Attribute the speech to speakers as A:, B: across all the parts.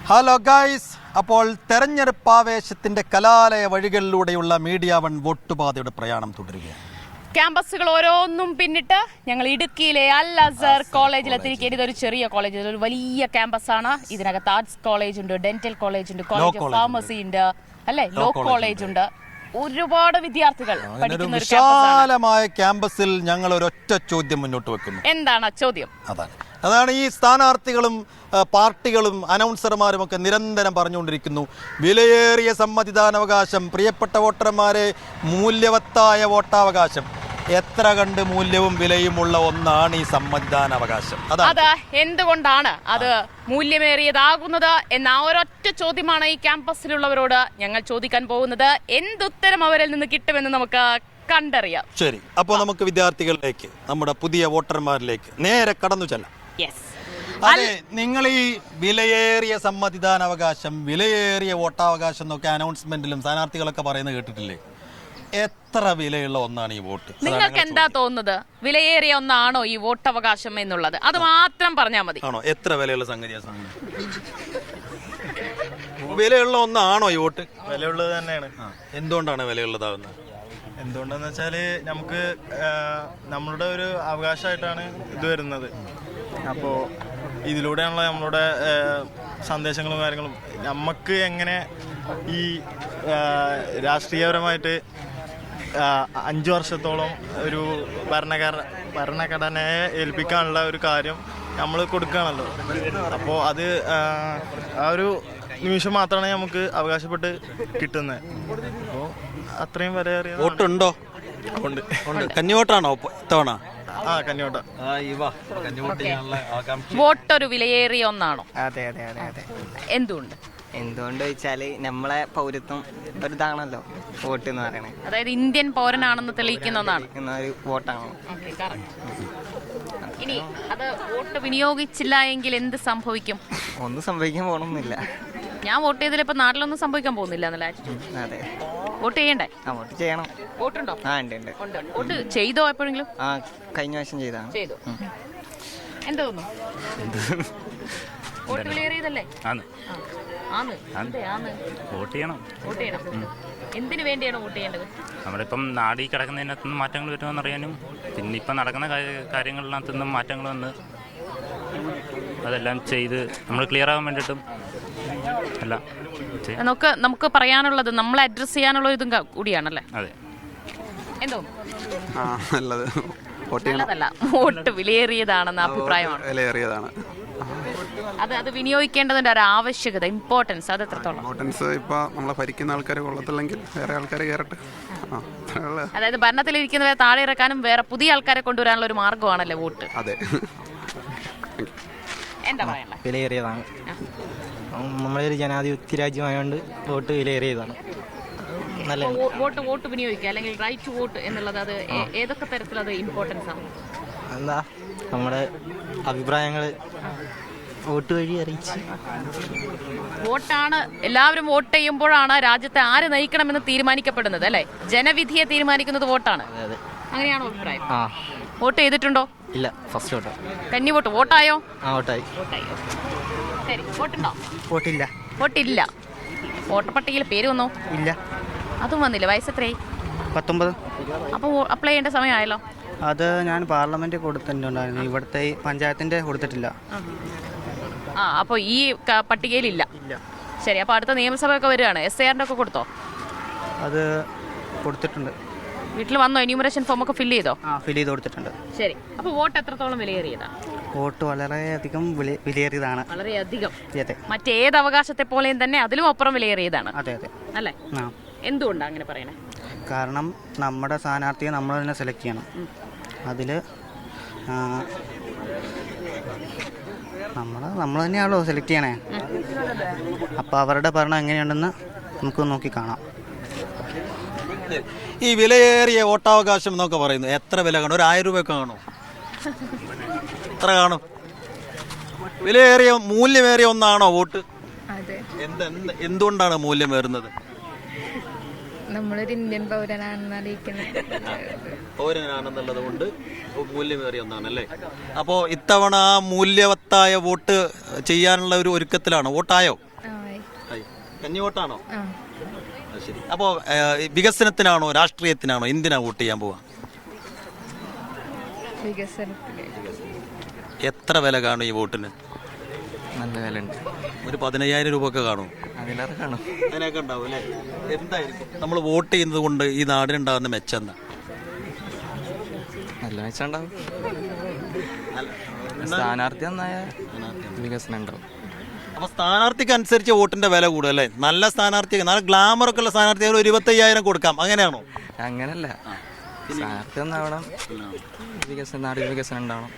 A: Hello guys, അപ്പോൾ തെരഞ്ഞെടുപ്പ് ആവേശത്തിന്റെ കലാലയ വഴികളിലൂടെയുള്ള മീഡിയ വൺ വോട്ടുപാതയുടെ പ്രയാണം തുടരുകയാണ്.
B: ക്യാമ്പസുകൾ ഓരോന്നും പിന്നിട്ട് ഞങ്ങൾ ഇടുക്കിയിലെ അൽ അസർ കോളേജിലെത്തിയിരിക്കുന്നത്. ഇതൊരു ചെറിയ കോളേജ്, ഇതൊരു വലിയ ക്യാമ്പസാണ്. ഇതിനകത്ത് ആർട്സ് കോളേജ് ഉണ്ട്, ഡെന്റൽ കോളേജ് ഉണ്ട്, കോളേജ് ഓഫ് ഫാർമസി ഉണ്ട്, അല്ലെ, ലോ കോളേജ് ഉണ്ട്. ഒരുപാട് വിദ്യാർത്ഥികൾ പഠിക്കുന്ന ഒരു
A: വിശാലമായ ക്യാമ്പസിൽ ഞങ്ങൾ ഒരൊറ്റ ചോദ്യം മുന്നോട്ട് വെക്കുന്നു.
B: എന്താണ് ചോദ്യം?
A: അതാണ് ഈ സ്ഥാനാർത്ഥികളും പാർട്ടികളും അനൗൺസർമാരും ഒക്കെ നിരന്തരം പറഞ്ഞുകൊണ്ടിരിക്കുന്നു, വിലയേറിയ സമ്മതിദാനാവകാശം, പ്രിയപ്പെട്ട വോട്ടർമാരെ, മൂല്യവത്തായ വോട്ടാവകാശം. എത്ര കണ്ട് മൂല്യവും വിലയുമുള്ള ഒന്നാണ് ഈ സമ്മതിദാനാവകാശം.
B: അത് എന്തുകൊണ്ടാണ് അത് മൂല്യമേറിയതാകുന്നത് എന്ന ഒരൊറ്റ ചോദ്യമാണ് ഈ ക്യാമ്പസിലുള്ളവരോട് ഞങ്ങൾ ചോദിക്കാൻ പോകുന്നത്. എന്തുത്തരം അവരിൽ നിന്ന് കിട്ടുമെന്ന് നമുക്ക് കണ്ടറിയാം.
A: ശരി, അപ്പോൾ നമുക്ക് വിദ്യാർത്ഥികളിലേക്ക്, നമ്മുടെ പുതിയ വോട്ടർമാരിലേക്ക് നേരെ കടന്നു ചെല്ലാം. അതെ, നിങ്ങൾ ഈ വിലയേറിയ സമ്മതിദാനാവകാശം, വിലയേറിയ വോട്ടാവകാശം എന്നൊക്കെ അനൗൺസ്മെന്റിലും സ്ഥാനാർത്ഥികളൊക്കെ പറയുന്നത് കേട്ടിട്ടില്ലേ? എത്ര വിലയുള്ള ഒന്നാണ് ഈ വോട്ട്?
B: നിങ്ങൾക്ക് എന്താ തോന്നുന്നത്? വിലയേറിയ ഒന്നാണോ ഈ വോട്ടവകാശം എന്നുള്ളത്? അത് മാത്രം പറഞ്ഞാൽ മതി.
A: ആണോ? എത്ര വിലയുള്ള സംഗതിയാണ്? വിലയുള്ള ഒന്നാണോ ഈ വോട്ട്?
C: വിലയുള്ളത് തന്നെയാണ്.
A: എന്തുകൊണ്ടാണ് വിലയുള്ളതാകുന്നത്?
C: എന്തുകൊണ്ടെന്ന് വെച്ചാൽ നമുക്ക് നമ്മളുടെ ഒരു അവകാശമായിട്ടാണ് ഇത് വരുന്നത്. അപ്പോൾ ഇതിലൂടെയാണല്ലോ നമ്മളുടെ സന്ദേശങ്ങളും കാര്യങ്ങളും. നമുക്ക് എങ്ങനെ ഈ രാഷ്ട്രീയപരമായിട്ട് 5 വർഷത്തോളം ഒരു ഭരണഘടനയെ ഏൽപ്പിക്കാനുള്ള ഒരു കാര്യം നമ്മൾ കൊടുക്കുകയാണല്ലോ. അപ്പോൾ അത് ആ ഒരു നിമിഷം മാത്രമാണ് നമുക്ക് അവകാശപ്പെട്ട് കിട്ടുന്നത്. അപ്പോൾ അത്രയും വിലയേറിയ
A: വോട്ടുണ്ടോ? ഉണ്ട്. കന്നിവോട്ടാണോ ഇത്തവണ?
C: കന്നിവോട്ട.
B: വോട്ട് ഒരു വിലയേറിയ ഒന്നാണോ?
D: അതെ അതെ അതെ അതെ.
B: എന്തുകൊണ്ട്?
D: എന്തുകൊണ്ട് ചോദിച്ചാല് നമ്മളെ പൗരത്വം ഒരു ഇതാണല്ലോ വോട്ട് എന്ന് പറയണത്.
B: അതായത് ഇന്ത്യൻ പൗരനാണെന്ന് തെളിയിക്കുന്ന ഒന്നാണ്
D: ഒരു വോട്ടാണോ.
B: ഇനി അത് വോട്ട് വിനിയോഗിച്ചില്ല എങ്കിൽ എന്ത് സംഭവിക്കും?
D: ഒന്നും സംഭവിക്കാൻ പോകണമെന്നില്ല.
B: ഞാൻ വോട്ട് ചെയ്തതിൽ ഇപ്പൊ നാട്ടിലൊന്നും സംഭവിക്കാൻ പോകുന്നില്ല എന്നല്ല.
D: അതെ,
B: വോട്ട് ചെയ്യണ്ടേ?
D: വോട്ട് ചെയ്യണം.
B: വോട്ടുണ്ടോ?
D: ഉണ്ട്.
B: വോട്ട് ചെയ്തോ എപ്പോഴെങ്കിലും?
D: കഴിഞ്ഞ വർഷം ചെയ്താണ്.
B: ചെയ്തു. എന്ത് തോന്നുന്നു? വോട്ട് വിലയേറിയതല്ലേ?
E: വോട്ട് ചെയ്യണം.
B: എന്തിനു വേണ്ടിയാണ് വോട്ട് ചെയ്യേണ്ടത്?
E: നമ്മളിപ്പം നാടിൽ കിടക്കുന്നതിനകത്തുനിന്ന് മാറ്റങ്ങൾ വരുമെന്നറിയാനും, പിന്നെ ഇപ്പം നടക്കുന്ന കാര്യങ്ങളിനകത്തുനിന്നും മാറ്റങ്ങൾ വന്ന് അതെല്ലാം ചെയ്ത് നമ്മൾ ക്ലിയർ ആകാൻ വേണ്ടിയിട്ടും എല്ലാം
B: നമുക്ക് പറയാനുള്ളത്, നമ്മളെ അഡ്രസ് ചെയ്യാനുള്ള ഇതും കൂടിയാണല്ലേ?
E: അതെ.
B: എന്തോ
F: നല്ലത്
B: നല്ലതല്ല, വോട്ട് വിലയേറിയതാണെന്ന അഭിപ്രായമാണ്.
F: വിലയേറിയതാണ്.
B: അത് വിനിയോഗിക്കേണ്ടതിന്റെ ഒരു ആവശ്യകത, ഇമ്പോർട്ടൻസ്, അത് എത്രത്തോളം?
F: ഇമ്പോർട്ടൻസ് ഇപ്പൊ നമ്മളെ ഭരിക്കുന്ന ആൾക്കാർ കൊള്ളത്തില്ലെങ്കിൽ വേറെ ആൾക്കാർ കയറട്ടെ.
B: അതായത് ഭരണത്തിലിരിക്കുന്നവരെ താഴെ ഇറക്കാനും വേറെ പുതിയ ആൾക്കാരെ കൊണ്ടുവരാനുള്ള ഒരു മാർഗമാണല്ലേ വോട്ട്?
F: അതെ.
B: എന്താ പറയണ്ടേ?
D: വിലയേറിയതാണ്. നമ്മളൊരു ജനാധിപത്യ രാജ്യമായതുകൊണ്ട് വോട്ട് വിലയേറിയതാണ്. നല്ല
B: വോട്ട് വിനിയോഗിക്കുക, അല്ലെങ്കിൽ റൈറ്റ് ടു വോട്ട് എന്നുള്ളത്, അത് ഏതൊക്കെ തരത്തിൽ അത് ഇമ്പോർട്ടൻസ് ആണ്?
D: എന്താ നമ്മുടെ അഭിപ്രായങ്ങൾ വോട്ട് വഴി അറിയിച്ച്.
B: വോട്ടാണ്, എല്ലാവരും വോട്ട് ചെയ്യുമ്പോഴാണ് രാജ്യത്തെ ആര് നയിക്കണമെന്ന് തീരുമാനിക്കപ്പെടുന്നത്, അല്ലെ? ജനവിധിയെ തീരുമാനിക്കുന്നത് വോട്ടാണ്. അങ്ങനെയാണോ അഭിപ്രായം? വോട്ട് ചെയ്തിട്ടുണ്ടോ?
D: ഇല്ല, ഫസ്റ്റ് വോട്ട്.
B: കന്നി വോട്ട്. വോട്ടായോ?
D: വോട്ടായി.
B: ശരി, വോട്ടുണ്ടോ?
D: വോട്ടില്ല.
B: വോട്ടില്ല. വോട്ടർ പട്ടികയിൽ പേര് വന്നോ?
D: ഇല്ല.
B: അതും വന്നില്ല. വയസ്സെത്രയായി?
D: 19.
B: അപ്പോൾ അപ്ലൈ ചെയ്യേണ്ട സമയമായല്ലോ.
D: അത് ഞാൻ പാർലമെന്റ് കൊടുത്തിട്ടുണ്ടായിരുന്നു, ഇവിടുത്തെ പഞ്ചായത്തിന്റെ കൊടുത്തിട്ടില്ല.
B: അപ്പോൾ ഈ പട്ടികയിലില്ല. ശരി, അപ്പോൾ അടുത്ത നിയമസഭയൊക്കെ വരികയാണ്. SIR ഒക്കെ കൊടുത്തോ?
D: അത് കൊടുത്തിട്ടുണ്ട്.
B: വീട്ടിൽ വന്നോ? എന്യൂമറേഷൻ ഫോം ഒക്കെ ഫില്ല് ചെയ്തോ?
D: ഫില്ല് ചെയ്ത് കൊടുത്തിട്ടുണ്ട്.
B: ശരി, അപ്പോൾ വോട്ട് എത്രത്തോളം വിലയേറിയതാണ്?
D: വോട്ട് വളരെയധികം വിലയേറിയതാണ്.
B: വളരെയധികം.
D: അതെ.
B: മറ്റേത് അവകാശത്തെ പോലെയും തന്നെ അതിലും അപ്പുറം വിലയേറിയതാണ്.
D: അതെ അതെ.
B: അല്ലേ? എന്തുകൊണ്ടാണ് അങ്ങനെ പറയണേ?
D: കാരണം നമ്മുടെ സ്ഥാനാർത്ഥിയെ നമ്മൾ തന്നെ സെലക്ട് ചെയ്യണം. അതിൽ നമ്മൾ തന്നെയാണല്ലോ സെലക്ട് ചെയ്യണേ. അപ്പോൾ അവരുടെ ഭരണം എങ്ങനെയുണ്ടെന്ന് നമുക്ക് നോക്കി കാണാം.
A: ഈ വിലയേറിയ വോട്ടാവകാശം എന്നൊക്കെ പറയുന്നത് എത്ര വില കാണും? ഒരു 1000 രൂപ കാണും? എത്ര കാണും? വിലയേറിയ, മൂല്യമേറിയ ഒന്നാണോ വോട്ട്? എന്തുകൊണ്ടാണ് മൂല്യമേറുന്നത്?
G: നമ്മളൊരു ഇന്ത്യൻ
A: പൗരനാണെന്നുള്ളത് കൊണ്ട് മൂല്യമേറിയ ഒന്നാണല്ലേ. അപ്പോൾ ഇത്തവണ മൂല്യവത്തായ വോട്ട് ചെയ്യാനുള്ള ഒരു ഒരുക്കത്തിലാണ്. വോട്ടായോ? കന്നി വോട്ടാണോ? ശരി. അപ്പോൾ വികസനത്തിനാണോ രാഷ്ട്രീയത്തിനാണോ എന്തിനാ വോട്ട് ചെയ്യാൻ പോവാ?
G: വികസനത്തിന്.
A: എത്ര വില കാണും ഈ വോട്ടിന്?
D: നല്ല വില ഉണ്ട്.
A: ഒരു 15,000 രൂപ ഒക്കെ കാണും.
D: അതിലേറെ കാണും.
A: അതിനൊക്കെ ഉണ്ടാവും അല്ലേ? എന്തായിരിക്കും നമ്മൾ വോട്ട് ചെയ്യുന്നത് കൊണ്ട് ഈ നാടിനുണ്ടാകുന്ന മെച്ചം എന്താ?
D: നല്ല മെച്ചമുണ്ടാവും. സ്ഥാനാർത്ഥി നന്നായ വികസനം ഉണ്ടാവും.
A: അപ്പൊ സ്ഥാനാർത്ഥിക്ക് അനുസരിച്ച് വോട്ടിന്റെ വില കൂടും അല്ലേ? നല്ല സ്ഥാനാർത്ഥി, നല്ല ഗ്ലാമർ ഒക്കെ ഉള്ള സ്ഥാനാർത്ഥികൾ 25,000 കൊടുക്കാം, അങ്ങനെയാണോ?
D: അങ്ങനല്ല, സ്ഥാനാർത്ഥി നന്നാവണം, വികസനം, നാടിൽ വികസനം ഉണ്ടാവണം,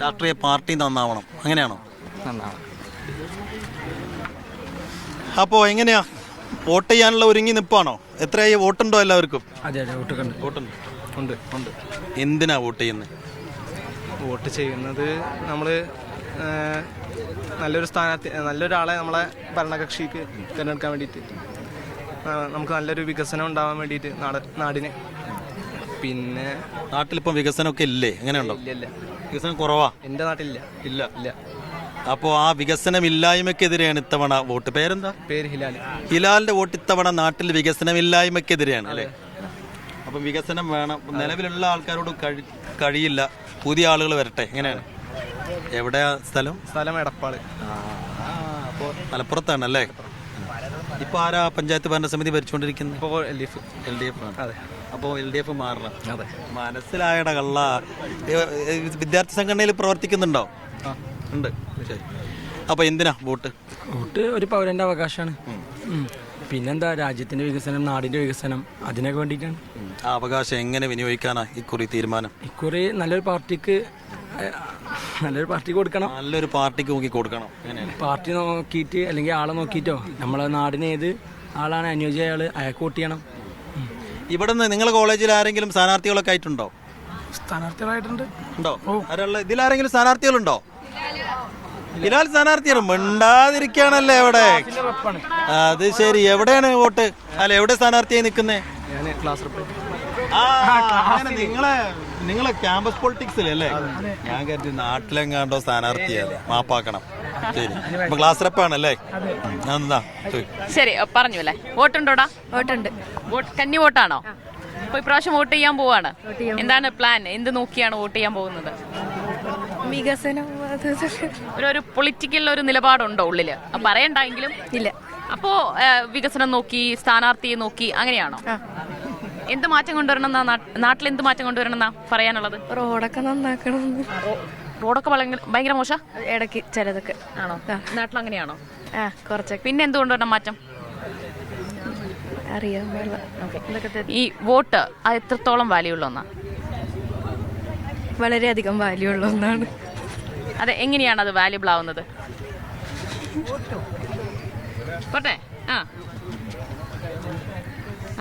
A: രാഷ്ട്രീയ പാർട്ടി നന്നാവണം, അങ്ങനെയാണോ?
D: നന്നാവണം.
A: അപ്പോൾ എങ്ങനെയാ വോട്ട് ചെയ്യാനുള്ള ഒരുങ്ങി നിൽപ്പാണോ? എത്രയായി വോട്ടുണ്ടോ എല്ലാവർക്കും?
H: അതെ അതെ വോട്ടൊക്കെ
A: വോട്ടുണ്ട്.
H: ഉണ്ട് ഉണ്ട്.
A: എന്തിനാ വോട്ട് ചെയ്യുന്നത്?
C: വോട്ട് ചെയ്യുന്നത് നമ്മൾ നല്ലൊരു സ്ഥാനാർത്ഥി, നല്ലൊരാളെ നമ്മളെ ഭരണകക്ഷിക്ക് തിരഞ്ഞെടുക്കാൻ വേണ്ടിയിട്ട്, നമുക്ക് നല്ലൊരു വികസനം ഉണ്ടാവാൻ വേണ്ടിയിട്ട് നാടിന്. പിന്നെ
A: നാട്ടിലിപ്പം വികസനമൊക്കെ ഇല്ലേ? എങ്ങനെയുണ്ടോ?
C: ഇല്ല,
A: വികസനം കുറവാ
C: എൻ്റെ നാട്ടിലില്ല.
A: ഇല്ല.
C: ഇല്ല.
A: അപ്പോൾ ആ വികസനമില്ലായ്മക്കെതിരെയാണ് ഇത്തവണ വോട്ട്. പേരെന്താ?
C: പേര് ഹിലാൽ.
A: ഹിലാലിന്റെ വോട്ട് ഇത്തവണ നാട്ടിൽ വികസനമില്ലായ്മക്കെതിരെയാണ് അല്ലേ? അപ്പം വികസനം വേണം. നിലവിലുള്ള ആൾക്കാരോട് കഴിയില്ല, പുതിയ ആളുകൾ വരട്ടെ. എങ്ങനെയാണ്? എവിടെയാ സ്ഥലം?
C: സ്ഥലം എടപ്പാള്.
A: അപ്പോൾ മലപ്പുറത്താണ് അല്ലേ? ഇപ്പൊ ആരാ പഞ്ചായത്ത് ഭരണസമിതി ഭരിച്ചുകൊണ്ടിരിക്കുന്നത്?
C: ഇപ്പോൾ
A: LDF ആണ്.
C: അതെ.
A: അപ്പോൾ LDF മാറണം.
C: അതെ.
A: മനസ്സിലായട കള്ള. വിദ്യാർത്ഥി സംഘടനയിൽ പ്രവർത്തിക്കുന്നുണ്ടോ? ഉണ്ട്. ശരി. അപ്പോൾ എന്തിനാ വോട്ട്?
H: വോട്ട് ഒരു പൗരൻ്റെ അവകാശമാണ്. പിന്നെന്താ, രാജ്യത്തിൻ്റെ വികസനം, നാടിൻ്റെ വികസനം, അതിനൊക്കെ വേണ്ടിയിട്ടാണ്.
A: ആ അവകാശം എങ്ങനെ വിനിയോഗിക്കാനാ ഇക്കുറി തീരുമാനം?
H: ഇക്കുറി നല്ലൊരു പാർട്ടിക്ക് കൊടുക്കണം.
A: നല്ലൊരു പാർട്ടിക്ക് നോക്കി കൊടുക്കണം.
H: പാർട്ടി നോക്കിയിട്ട് അല്ലെങ്കിൽ ആളെ നോക്കിയിട്ടോ, നമ്മളെ നാടിന് ഏത് ആളാണ് അനുയോജ്യ അയാൾക്ക് വോട്ട് ചെയ്യണം.
A: ഇവിടെ നിന്ന് നിങ്ങളുടെ കോളേജിൽ ആരെങ്കിലും സ്ഥാനാർത്ഥികളൊക്കെ ആയിട്ടുണ്ടോ?
H: സ്ഥാനാർത്ഥികളായിട്ടുണ്ട്.
A: ഉണ്ടോ? ഇതിലാരെങ്കിലും സ്ഥാനാർത്ഥികളുണ്ടോ? ഹിലാൽ സ്ഥാനാർത്ഥിയാണ്. മിണ്ടാതിരിക്കാണല്ലേ അവിടെ? അത് ശരി. എവിടെയാണ് വോട്ട്? അല്ല, എവിടെ സ്ഥാനാർത്ഥിയായി നിൽക്കുന്നേ? നിങ്ങളെ ക്യാമ്പസ് പൊളിറ്റിക്സിലല്ലേ? ഞാൻ കരുതി നാട്ടിലെങ്ങാണ്ടോ സ്ഥാനാർത്ഥിയല്ലേ. മാപ്പാക്കണം. ശരി. അപ്പൊ ക്ലാസ് റെപ്പാണല്ലേ?
B: ശരി, പറഞ്ഞു അല്ലേ? വോട്ടുണ്ടോടാ?
G: വോട്ടുണ്ട്.
B: കന്നി വോട്ടാണോ? അപ്പൊ ഇപ്രാവശ്യം വോട്ട് ചെയ്യാൻ പോവാണ്. എന്താണ് പ്ലാൻ? എന്ത് നോക്കിയാണ് വോട്ട് ചെയ്യാൻ പോകുന്നത്?
G: വികസനം.
B: ഒരു പൊളിറ്റിക്കൽ ഒരു നിലപാടുണ്ടോ ഉള്ളില്? പറയണ്ടെങ്കിലും
G: ഇല്ല.
B: അപ്പോ വികസനം നോക്കി, സ്ഥാനാർത്ഥിയെ നോക്കി, അങ്ങനെയാണോ? എന്ത് മാറ്റം കൊണ്ടുവരണം? നാട്ടിൽ എന്ത് മാറ്റം കൊണ്ടുവരണം എന്നാ പറയാനുള്ളത്?
G: റോഡൊക്കെ നന്നാക്കണം.
B: റോഡൊക്കെ ഭയങ്കര മോശം
G: ഇടയ്ക്ക് ചിലതൊക്കെ.
B: ആണോ? നാട്ടിൽ അങ്ങനെയാണോ?
G: കുറച്ചൊക്കെ.
B: പിന്നെ എന്ത് കൊണ്ടുവരണം മാറ്റം?
G: അറിയാൻ പാടില്ല.
B: ഈ വോട്ട് അത് എത്രത്തോളം വാല്യൂ ഉള്ള ഒന്നാ?
G: വളരെയധികം വാല്യൂ ഉള്ള ഒന്നാണ്.
B: അതെ, എങ്ങനെയാണ് അത് വാല്യുബിൾ ആവുന്നത്? പോട്ടെ.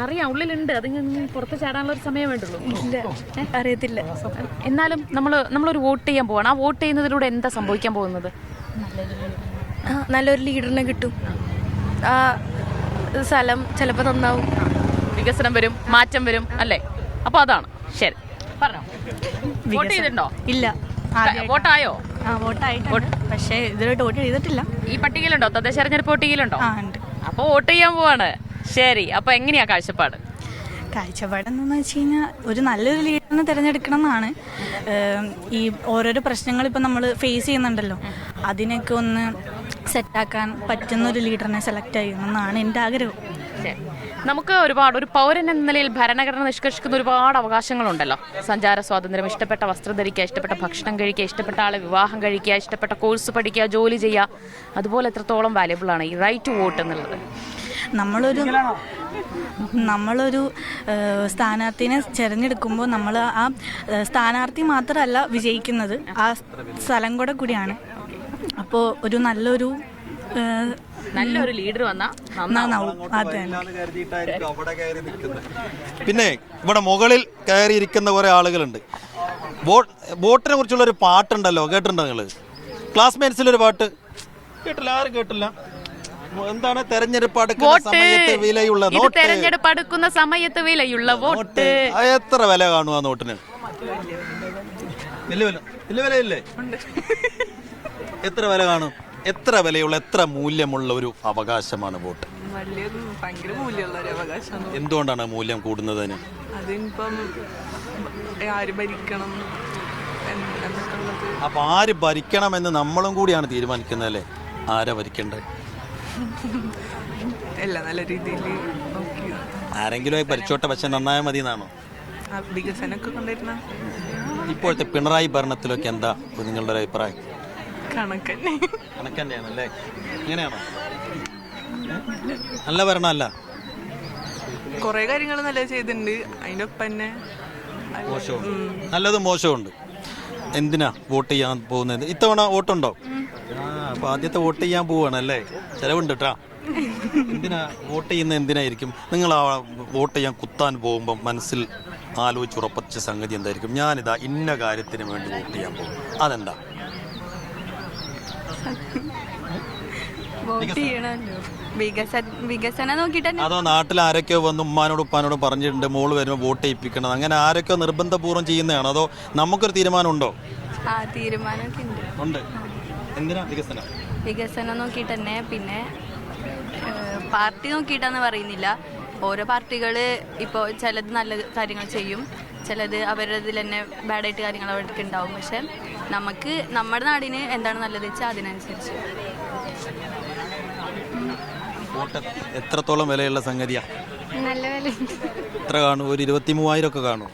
B: അറിയാം, ഉള്ളിലുണ്ട്. അത് പുറത്ത് ചാടാനുള്ള ഒരു സമയം വേണ്ടുള്ളൂ.
G: ഇല്ല, അറിയത്തില്ല.
B: എന്നാലും നമ്മളൊരു വോട്ട് ചെയ്യാൻ പോവാണ്. ആ വോട്ട് ചെയ്യുന്നതിലൂടെ എന്താ സംഭവിക്കാൻ പോകുന്നത്?
G: നല്ലൊരു ലീഡറിനെ കിട്ടും. ആ സ്ഥലം ചിലപ്പോൾ നന്നാവും,
B: വികസനം വരും, മാറ്റം വരും അല്ലേ? അപ്പൊ അതാണ്. ശരി, പറഞ്ഞോ. വോട്ട് ചെയ്തിട്ടുണ്ടോ?
G: ഇല്ല.
B: വോട്ടായോ?
G: വോട്ടായിട്ടുണ്ട്, പക്ഷേ ഇതിലോട്ട് വോട്ട് ചെയ്തിട്ടില്ല.
B: ഈ പട്ടികയിലുണ്ടോ? തദ്ദേശ തെരഞ്ഞെടുപ്പ് പട്ടികയിലുണ്ടോ? അപ്പൊ വോട്ട് ചെയ്യാൻ പോവാണ്. ശരി, അപ്പൊ എങ്ങനെയാ കാഴ്ചപ്പാട്?
I: കാഴ്ചപ്പാടെന്ന് വെച്ച് കഴിഞ്ഞാൽ ഒരു നല്ലൊരു ലീഡറിനെ തിരഞ്ഞെടുക്കണം എന്നാണ്. ഈ ഓരോരോ പ്രശ്നങ്ങൾ ഇപ്പം നമ്മൾ ഫേസ് ചെയ്യുന്നുണ്ടല്ലോ, അതിനൊക്കെ ഒന്ന് സെറ്റാക്കാൻ പറ്റുന്നൊരു ലീഡറിനെ സെലക്ട് ചെയ്യണമെന്നാണ് എൻ്റെ ആഗ്രഹം.
B: നമുക്ക് ഒരു പൗരൻ എന്ന നിലയിൽ ഭരണഘടന നിഷ്കർഷിക്കുന്ന ഒരുപാട് അവകാശങ്ങളുണ്ടല്ലോ. സഞ്ചാര സ്വാതന്ത്ര്യം, ഇഷ്ടപ്പെട്ട വസ്ത്രം ധരിക്കുക, ഇഷ്ടപ്പെട്ട ഭക്ഷണം കഴിക്കുക, ഇഷ്ടപ്പെട്ട ആളെ വിവാഹം കഴിക്കുക, ഇഷ്ടപ്പെട്ട കോഴ്സ് പഠിക്കുക, ജോലി ചെയ്യുക. അതുപോലെ എത്രത്തോളം വാല്യബിൾ ആണ് ഈ റൈറ്റ് ടു വോട്ട് എന്നുള്ളത്?
I: നമ്മളൊരു സ്ഥാനാർത്ഥിനെ തിരഞ്ഞെടുക്കുമ്പോൾ നമ്മൾ ആ സ്ഥാനാർത്ഥി മാത്രമല്ല വിജയിക്കുന്നത്, ആ സ്ഥലം കൂടിയാണ്. അപ്പോൾ ഒരു നല്ലൊരു
B: ലീഡർ വന്നാൽ.
A: പിന്നെ ഇവിടെ മുകളിൽ കയറിയിരിക്കുന്ന കുറെ ആളുകളുണ്ട്. വോട്ടിനെ കുറിച്ചുള്ള ഒരു പാട്ടുണ്ടല്ലോ, കേട്ടിട്ടുണ്ടോ നിങ്ങൾ? ക്ലാസ്മേറ്റ്സിലൊരു പാട്ട് കേട്ടില്ല? ആരും കേട്ടില്ല? എന്താണ്? തെരഞ്ഞെടുപ്പ് അടുക്കുന്ന സമയത്ത് വിലയുള്ള നോട്ട്.
B: തെരഞ്ഞെടുപ്പ് അടുക്കുന്ന സമയത്ത് വിലയുള്ള വോട്ട്.
A: എത്ര വില കാണുക നോട്ടിന്? വലിയ വിലയില്ലേ? എത്ര വില കാണും? എത്ര വിലയുള്ള എത്ര മൂല്യമുള്ള ഒരു അവകാശമാണ് വോട്ട്?
J: ഭയങ്കര മൂല്യമുള്ള ഒരു അവകാശമാണ്.
A: എന്തുകൊണ്ടാണ് മൂല്യം കൂടുന്നതിന്?
J: അതിപ്പം ആര് ഭരിക്കണം എന്നൊക്കെ ഉള്ളത്.
A: അപ്പൊ ആര് ഭരിക്കണമെന്ന് നമ്മളും കൂടിയാണ് തീരുമാനിക്കുന്നത് അല്ലേ? ആരാ ഭരിക്കേണ്ടത്?
J: എല്ലാം നല്ല രീതിയിൽ നോക്കി
A: ആരെങ്കിലും ഭരിച്ചോട്ടെ, പക്ഷെ നന്നായാൽ മതി എന്നാണോ?
J: വികസനമൊക്കെ കൊണ്ടുവരുന്ന
A: ഇപ്പോഴത്തെ പിണറായി ഭരണത്തിലൊക്കെ എന്താ നിങ്ങളുടെ ഒരു അഭിപ്രായം?
J: കണക്കന്നെ.
A: കണക്കന്നെയാണല്ലേ? ഇങ്ങനെയാണോ? നല്ല ഭരണമല്ല,
J: കുറെ കാര്യങ്ങൾ നല്ല ചെയ്തിട്ടുണ്ട്. അതിൻ്റെ ഒപ്പം തന്നെ
A: മോശവും നല്ലതും മോശമുണ്ട്. എന്തിനാ വോട്ട് ചെയ്യാൻ പോകുന്നത്? ഇത്തവണ വോട്ടുണ്ടോ? അപ്പൊ ആദ്യത്തെ വോട്ട് ചെയ്യാൻ പോവാണല്ലേ? ചെലവുണ്ട് കേട്ടാ. എന്തിനാ വോട്ട് ചെയ്യുന്നത്? എന്തിനായിരിക്കും നിങ്ങൾ ആ വോട്ട് ചെയ്യാൻ കുത്താൻ പോകുമ്പോൾ മനസ്സിൽ ആലോചിച്ചുറപ്പിച്ച സംഗതി എന്തായിരിക്കും? ഞാനിതാ ഇന്ന കാര്യത്തിന് വേണ്ടി വോട്ട് ചെയ്യാൻ പോകും. അതെന്താ?
G: വികസനം നോക്കിട്ട്
A: അതോ നാട്ടിൽ ആരൊക്കെയോ വന്ന് ഉമ്മാനോടും ഉപ്പാനോടും പറഞ്ഞിട്ടുണ്ട് മോള് വരുമ്പോൾ വോട്ട് ചെയ്യിപ്പിക്കണം, അങ്ങനെ ആരൊക്കെയോ നിർബന്ധപൂർവ്വം ചെയ്യുന്നതാണോ അതോ നമുക്കൊരു തീരുമാനമുണ്ടോ?
G: തീരുമാനമൊക്കെ ഉണ്ട്.
A: ഉണ്ട്. എന്തിനാ വികസനം?
G: വികസനം നോക്കിയിട്ട് തന്നെ. പിന്നെ പാർട്ടി നോക്കിയിട്ടാന്ന് പറയുന്നില്ല. ഓരോ പാർട്ടികൾ ഇപ്പോൾ ചിലത് നല്ല കാര്യങ്ങൾ ചെയ്യും, ചിലത് അവരുടെ ഇതിൽ തന്നെ ബാഡായിട്ട് കാര്യങ്ങൾ അവർക്ക് ഉണ്ടാവും. പക്ഷെ നമുക്ക് നമ്മുടെ നാടിന് എന്താണ് നല്ലത് വെച്ചാൽ അതിനനുസരിച്ച്.
A: വോട്ട് എത്രത്തോളം വിലയുള്ള സംഗതിയാ?
G: നല്ല വില
A: എത്ര കാണും? ഒരു 23,000 ഒക്കെ കാണും?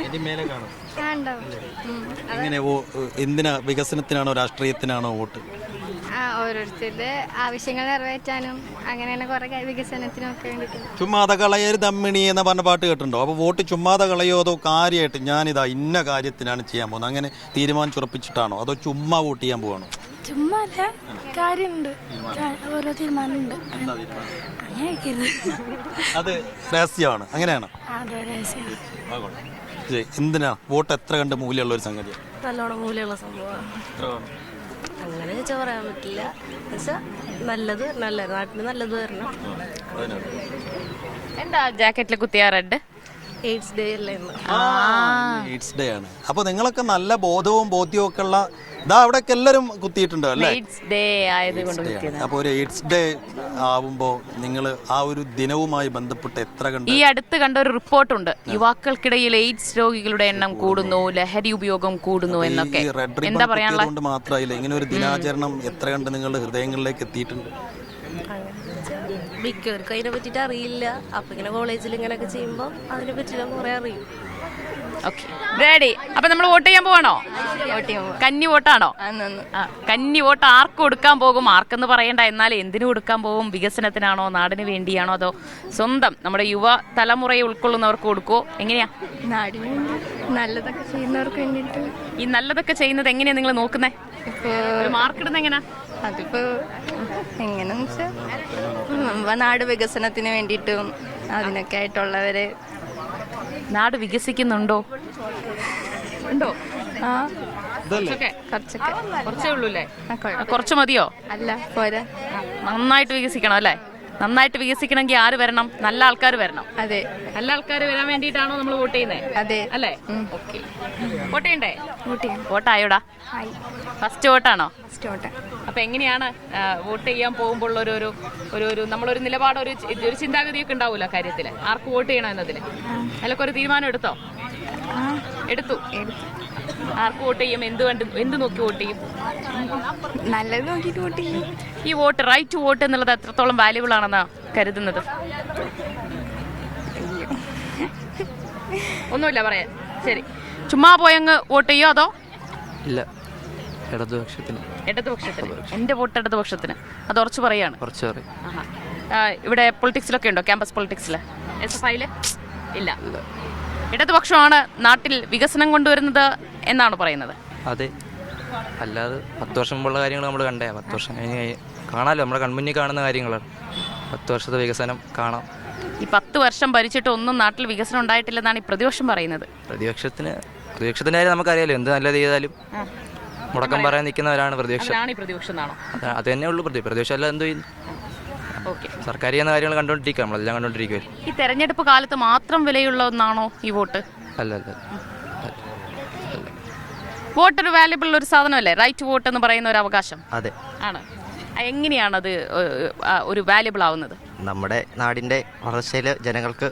A: ഇതിന് മേലെ കാണും. എങ്ങനെ എന്തിനാ? വികസനത്തിനാണോ രാഷ്ട്രീയത്തിനാണോ വോട്ട്?
G: ഓരോരുത്തരുടെ ആവശ്യങ്ങൾ നിറവേറ്റാനും അങ്ങനെ കുറെ വികസനത്തിനൊക്കെ വേണ്ടിയിട്ട്.
A: ചുമ്മാതെ കളയരുത് അമ്മിണി എന്ന് പറഞ്ഞ പാട്ട് കേട്ടിട്ടുണ്ടോ? അപ്പോൾ വോട്ട് ചുമ്മാതെ കളയോ അതോ കാര്യമായിട്ട് ഞാനിതാ ഇന്ന കാര്യത്തിനാണ് ചെയ്യാൻ പോകുന്നത് അങ്ങനെ തീരുമാനിച്ചുറപ്പിച്ചിട്ടാണോ അതോ ചുമ്മാ വോട്ട് ചെയ്യാൻ പോവാണോ?
G: ചുമ്മാ കാര്യമുണ്ട്, ഓരോ തീരുമാനമുണ്ട്.
A: അത് രഹസ്യമാണ്, അങ്ങനെയാണ്. എന്തിനാ വോട്ട് എത്ര കണ്ട് മൂല്യമുള്ള ഒരു സംഗതിയാണ്?
G: നല്ലോണം മൂല്യമുള്ള സംഭവമാണ്. അങ്ങനെ വെച്ചാൽ പറയാൻ പറ്റില്ല. പക്ഷെ നല്ലത് നാട്ടിന് നല്ലത് വരണം.
B: എന്താ ജാക്കറ്റിൽ കുത്തിയ റെഡ്?
G: എയ്ഡ്സ് ഡേ അല്ലേ?
A: എയ്ഡ്സ് ഡേ ആണ്. അപ്പോൾ നിങ്ങളൊക്കെ നല്ല ബോധവും ബോധ്യവും ഒക്കെ ഉള്ള ഇതാ അവിടെയൊക്കെ എല്ലാവരും കുത്തിയിട്ടുണ്ട് അല്ലേ?
B: എയ്ഡ്സ് ഡേ ആയതുകൊണ്ട് കുത്തിയത്.
A: അപ്പോൾ ഒരു എയ്ഡ്സ് ഡേ ആവുമ്പോൾ നിങ്ങൾ ആ ഒരു ദിനവുമായി ബന്ധപ്പെട്ട് എത്ര കണ്ട്?
B: ഈ അടുത്ത് കണ്ട ഒരു റിപ്പോർട്ടുണ്ട്, യുവാക്കൾക്കിടയിൽ എയ്ഡ്സ് രോഗികളുടെ എണ്ണം കൂടുന്നു, ലഹരി ഉപയോഗം കൂടുന്നു എന്നൊക്കെ. എന്താ പറയാനുള്ളത്?
A: മാത്രമായില്ല, ഇങ്ങനെ ഒരു ദിനാചരണം എത്ര കണ്ട് നിങ്ങളുടെ ഹൃദയങ്ങളിലേക്ക് എത്തിയിട്ടുണ്ട്?
G: മിക്കവർക്കും അതിനെ പറ്റിയിട്ട് അറിയില്ല. അപ്പൊ ഇങ്ങനെ കോളേജിൽ ഇങ്ങനെയൊക്കെ ചെയ്യുമ്പോൾ അതിനെ പറ്റി കുറെ അറിയും.
B: റെഡി? അപ്പൊ നമ്മൾ വോട്ട് ചെയ്യാൻ പോവാണോ? കന്നി വോട്ടാണോ? കന്നി വോട്ട് ആർക്ക് കൊടുക്കാൻ പോകും? ആർക്കെന്ന് പറയണ്ട, എന്നാൽ എന്തിനു കൊടുക്കാൻ പോകും? വികസനത്തിനാണോ, നാടിന് വേണ്ടിയാണോ, അതോ സ്വന്തം നമ്മുടെ യുവ തലമുറയെ ഉൾക്കൊള്ളുന്നവർക്ക് കൊടുക്കുവോ? എങ്ങനെയാ?
G: നാടിന് നല്ലതൊക്കെ ചെയ്യുന്നവർക്ക് വേണ്ടിയിട്ട്.
B: ഈ നല്ലതൊക്കെ ചെയ്യുന്നത് എങ്ങനെയാ നിങ്ങൾ നോക്കുന്നേ? മാർക്ക് ഇടുന്നത് എങ്ങനെയാ?
G: അതിപ്പോ എങ്ങനെയാന്ന് വെച്ചാൽ നാട് വികസനത്തിന് വേണ്ടിയിട്ടും അതിനൊക്കെ ആയിട്ടുള്ളവരെ.
B: നാട് വികസിക്കുന്നുണ്ടോ? ഉണ്ടോ? കുറച്ചേ ഉള്ളൂ അല്ലേ? കുറച്ച് മതിയോ?
G: അല്ല, പോരാ.
B: നന്നായിട്ട് വികസിക്കണം അല്ലേ? നന്നായിട്ട് വികസിക്കണമെങ്കിൽ ആര് വരണം? നല്ല ആൾക്കാർ വരണം.
G: അതെ,
B: നല്ല ആൾക്കാർ വരാൻ വേണ്ടിയിട്ടാണോ നമ്മൾ വോട്ട് ചെയ്യുന്നത്?
G: അതെ
B: അല്ലേ? ഓക്കെ. വോട്ട് ചെയ്യണ്ടേ?
G: വോട്ട്
B: വോട്ടായോടാ? ഫസ്റ്റ് വോട്ടാണോ?
G: വോട്ട്.
B: അപ്പൊ എങ്ങനെയാണ് വോട്ട് ചെയ്യാൻ പോകുമ്പോൾ ഒരു നമ്മളൊരു നിലപാട്, ഒരു ചിന്താഗതിയൊക്കെ ഉണ്ടാവൂല കാര്യത്തില് ആർക്ക് വോട്ട് ചെയ്യണം എന്നതില്? അതിലൊക്കെ ഒരു തീരുമാനം എടുത്തോ? എടുത്തു. ആർക്ക് വോട്ട് ചെയ്യും? എന്ത് നോക്കി വോട്ട് ചെയ്യും?
G: നല്ലത് നോക്കിയിട്ട് വോട്ട് ചെയ്യും.
B: ഈ വോട്ട്, റൈറ്റ് ടു വോട്ട് എന്നുള്ളത് എത്രത്തോളം വാല്യുബിൾ ആണെന്നാ കരുതുന്നത്? ഒന്നുമില്ല പറയാൻ. ശരി, ചുമ്മാ പോയങ്ങ് വോട്ട് ചെയ്യോ അതോ?
K: ഇല്ല, ഇടതുപക്ഷത്തിന്.
B: എന്റെ വോട്ട് ഇടതുപക്ഷത്തിന്. അത് ഉറച്ചു പറയാണ്. ഇവിടെ പൊളിറ്റിക്സിലൊക്കെ ഉണ്ടോ? ക്യാമ്പസ് പൊളിറ്റിക്സിൽ SFIയിൽ ഇല്ല. ഇടതുപക്ഷമാണ് നാട്ടിൽ വികസനം കൊണ്ടുവരുന്നത് എന്നാണ് പറയുന്നത്.
K: അതെ, അല്ലാതെ 10 വർഷം മുമ്പുള്ള കാര്യങ്ങൾ നമ്മൾ കണ്ടേ. 10 വർഷം കഴിഞ്ഞ് കാണാമല്ലോ, നമ്മുടെ കൺമുന്നിൽ കാണുന്ന കാര്യങ്ങളാണ്. 10 വർഷത്തെ വികസനം കാണാം.
B: ഈ 10 വർഷം ഭരിച്ചിട്ട് ഒന്നും നാട്ടിൽ വികസനം ഉണ്ടായിട്ടില്ലെന്നാണ് ഈ പ്രതിപക്ഷം പറയുന്നത്.
K: പ്രതിപക്ഷത്തിന്റെ കാര്യം നമുക്കറിയാലോ, എന്ത് നല്ലത് ചെയ്താലും മുടക്കം പറയാൻ നിൽക്കുന്നവരാണ് പ്രതിപക്ഷം. അത് തന്നെ ഉള്ളൂ. പ്രതിപക്ഷം അല്ല എന്ത് ചെയ്യുന്നു? സർക്കാർ ചെയ്യുന്ന കാര്യങ്ങൾ കണ്ടുകൊണ്ടിരിക്കുക, നമ്മളെല്ലാം കണ്ടുകൊണ്ടിരിക്കുമല്ലോ.
B: ഈ തെരഞ്ഞെടുപ്പ് കാലത്ത് മാത്രം വിലയുള്ള ഒന്നാണോ ഈ വോട്ട്?
K: അല്ല.
B: വോട്ട് ഒരു വാല്യുബിൾ ഒരു സാധനമല്ലേ? റൈറ്റ് വോട്ട് എന്ന് പറയുന്ന ഒരു അവകാശം
K: അതെ.
B: ആണ്. എങ്ങനെയാണത് ഒരു വാല്യുബിൾ ആവുന്നത്?
K: നമ്മുടെ നാടിൻ്റെ വളർച്ചയിൽ ജനങ്ങൾക്ക്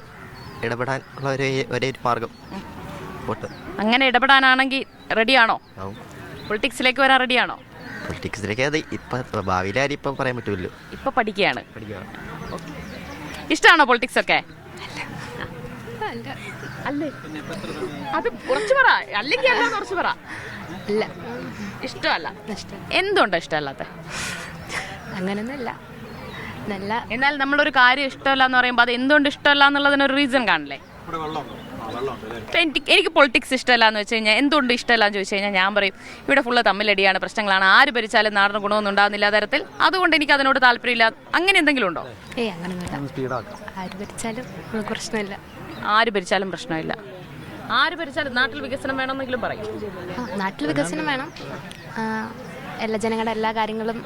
K: ഇടപെടാൻ ഉള്ള ഒരേ ഒരു മാർഗം വോട്ട്.
B: അങ്ങനെ ഇടപെടാനാണെങ്കിൽ റെഡിയാണോ? പൊളിറ്റിക്സിലേക്ക് വരാൻ റെഡിയാണോ?
K: പൊളിറ്റിക്സിലേക്ക് അത് ഇപ്പം ഭാവിയിൽ ആരും ഇപ്പം പറയാൻ പറ്റുമല്ലോ.
B: ഇപ്പൊ പഠിക്കുകയാണ്. ഇഷ്ടമാണോ പൊളിറ്റിക്സ് ഒക്കെ? അല്ലേ? അത് കുറച്ച് പറ, അല്ലെങ്കിൽ അല്ല കുറച്ച് പറ.
G: ഇല്ല,
B: ഇഷ്ടമല്ല. എന്തുകൊണ്ടാണ് ഇഷ്ടമല്ലാത്ത?
G: അങ്ങനെയൊന്നുമില്ല. നല്ല
B: എന്നാൽ നമ്മളൊരു കാര്യം ഇഷ്ടമല്ല എന്ന് പറയുമ്പോൾ അത് എന്തുകൊണ്ട് ഇഷ്ടമല്ല എന്നുള്ളതിനൊരു റീസൺ കാണില്ലേ? എനിക്ക് പൊളിറ്റിക്സ് ഇഷ്ടമല്ല എന്ന് വെച്ച് കഴിഞ്ഞാൽ എന്തുകൊണ്ട് ഇഷ്ടമല്ല എന്ന് ചോദിച്ചു കഴിഞ്ഞാൽ ഞാൻ പറയും ഇവിടെ ഫുള്ള് തമ്മിലടിയാണ്, പ്രശ്നങ്ങളാണ്, ആര് ഭരിച്ചാലും നാടിന് ഗുണമൊന്നും ഉണ്ടാകുന്നില്ല തരത്തിൽ, അതുകൊണ്ട് എനിക്ക് അതിനോട് താല്പര്യമില്ല. അങ്ങനെ എന്തെങ്കിലും ഉണ്ടോ?
G: ആര് ഭരിച്ചാലും പ്രശ്നമില്ല.
B: ആര് ഭരിച്ചാലും പ്രശ്നമില്ല. ആര് ഭരിച്ചാലും നാട്ടിൽ വികസനം വേണമെന്നെങ്കിലും പറയും.
G: നാട്ടിൽ വികസനം വേണം. എല്ലാ ജനങ്ങളുടെ എല്ലാ കാര്യങ്ങളും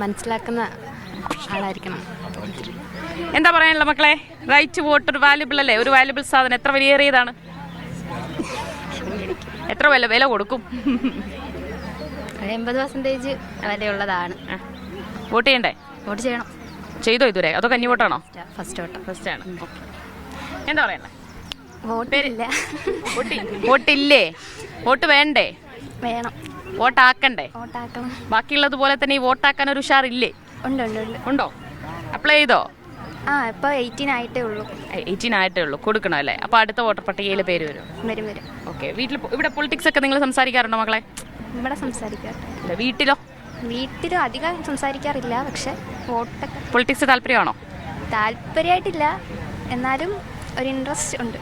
G: മനസ്സിലാക്കുന്ന ആളായിരിക്കണം.
B: എന്താ പറയാനുള്ള മക്കളെ? റൈറ്റ് വോട്ട് ഒരു വാല്യുബിൾ അല്ലേ? ഒരു വാല്യുബിൾ സാധനം എത്ര വിലയേറിയതാണ്? എത്ര വില കൊടുക്കും?
G: 80% വിലയുള്ളതാണ്.
B: വോട്ട് ചെയ്യണ്ടേ?
G: വോട്ട് ചെയ്യണം.
B: ചെയ്തോ ഇതുവരെ? അതോ കന്നി വോട്ടാണോ?
G: ഫസ്റ്റ്
B: ആണ്. എന്താ പറയണ്ടേ?
G: വോട്ടില്ലേ?
B: വോട്ട് വേണ്ടേ?
G: വേണം.
B: വോട്ടാക്കണ്ടേ?
G: വോട്ടാക്കണം.
B: ബാക്കിയുള്ളതുപോലെ തന്നെ ഈ വോട്ടാക്കാൻ ഒരു ഉഷാറില്ലേ? ഉണ്ടോ? അപ്ലൈ ചെയ്തോ?
G: ഇപ്പോൾ 18 ആയിട്ടേ ഉള്ളൂ.
B: 18 ആയിട്ടേ ഉള്ളൂ. കൊടുക്കണം അല്ലേ? അപ്പോൾ അടുത്ത വോട്ടർ പട്ടികയിൽ പേര് വരും. ഓക്കെ. വീട്ടിൽ ഇവിടെ പൊളിറ്റിക്സ് ഒക്കെ നിങ്ങൾ സംസാരിക്കാറുണ്ടോ മക്കളെ?
G: ഇവിടെ സംസാരിക്കാറില്ല.
B: വീട്ടിലും
G: അധികം സംസാരിക്കാറില്ല. പക്ഷെ വോട്ടൊക്കെ
B: പൊളിറ്റിക്സ് താല്പര്യമാണോ?
G: താല്പര്യമായിട്ടില്ല, എന്നാലും ഒരു ഇൻട്രസ്റ്റ് ഉണ്ട്.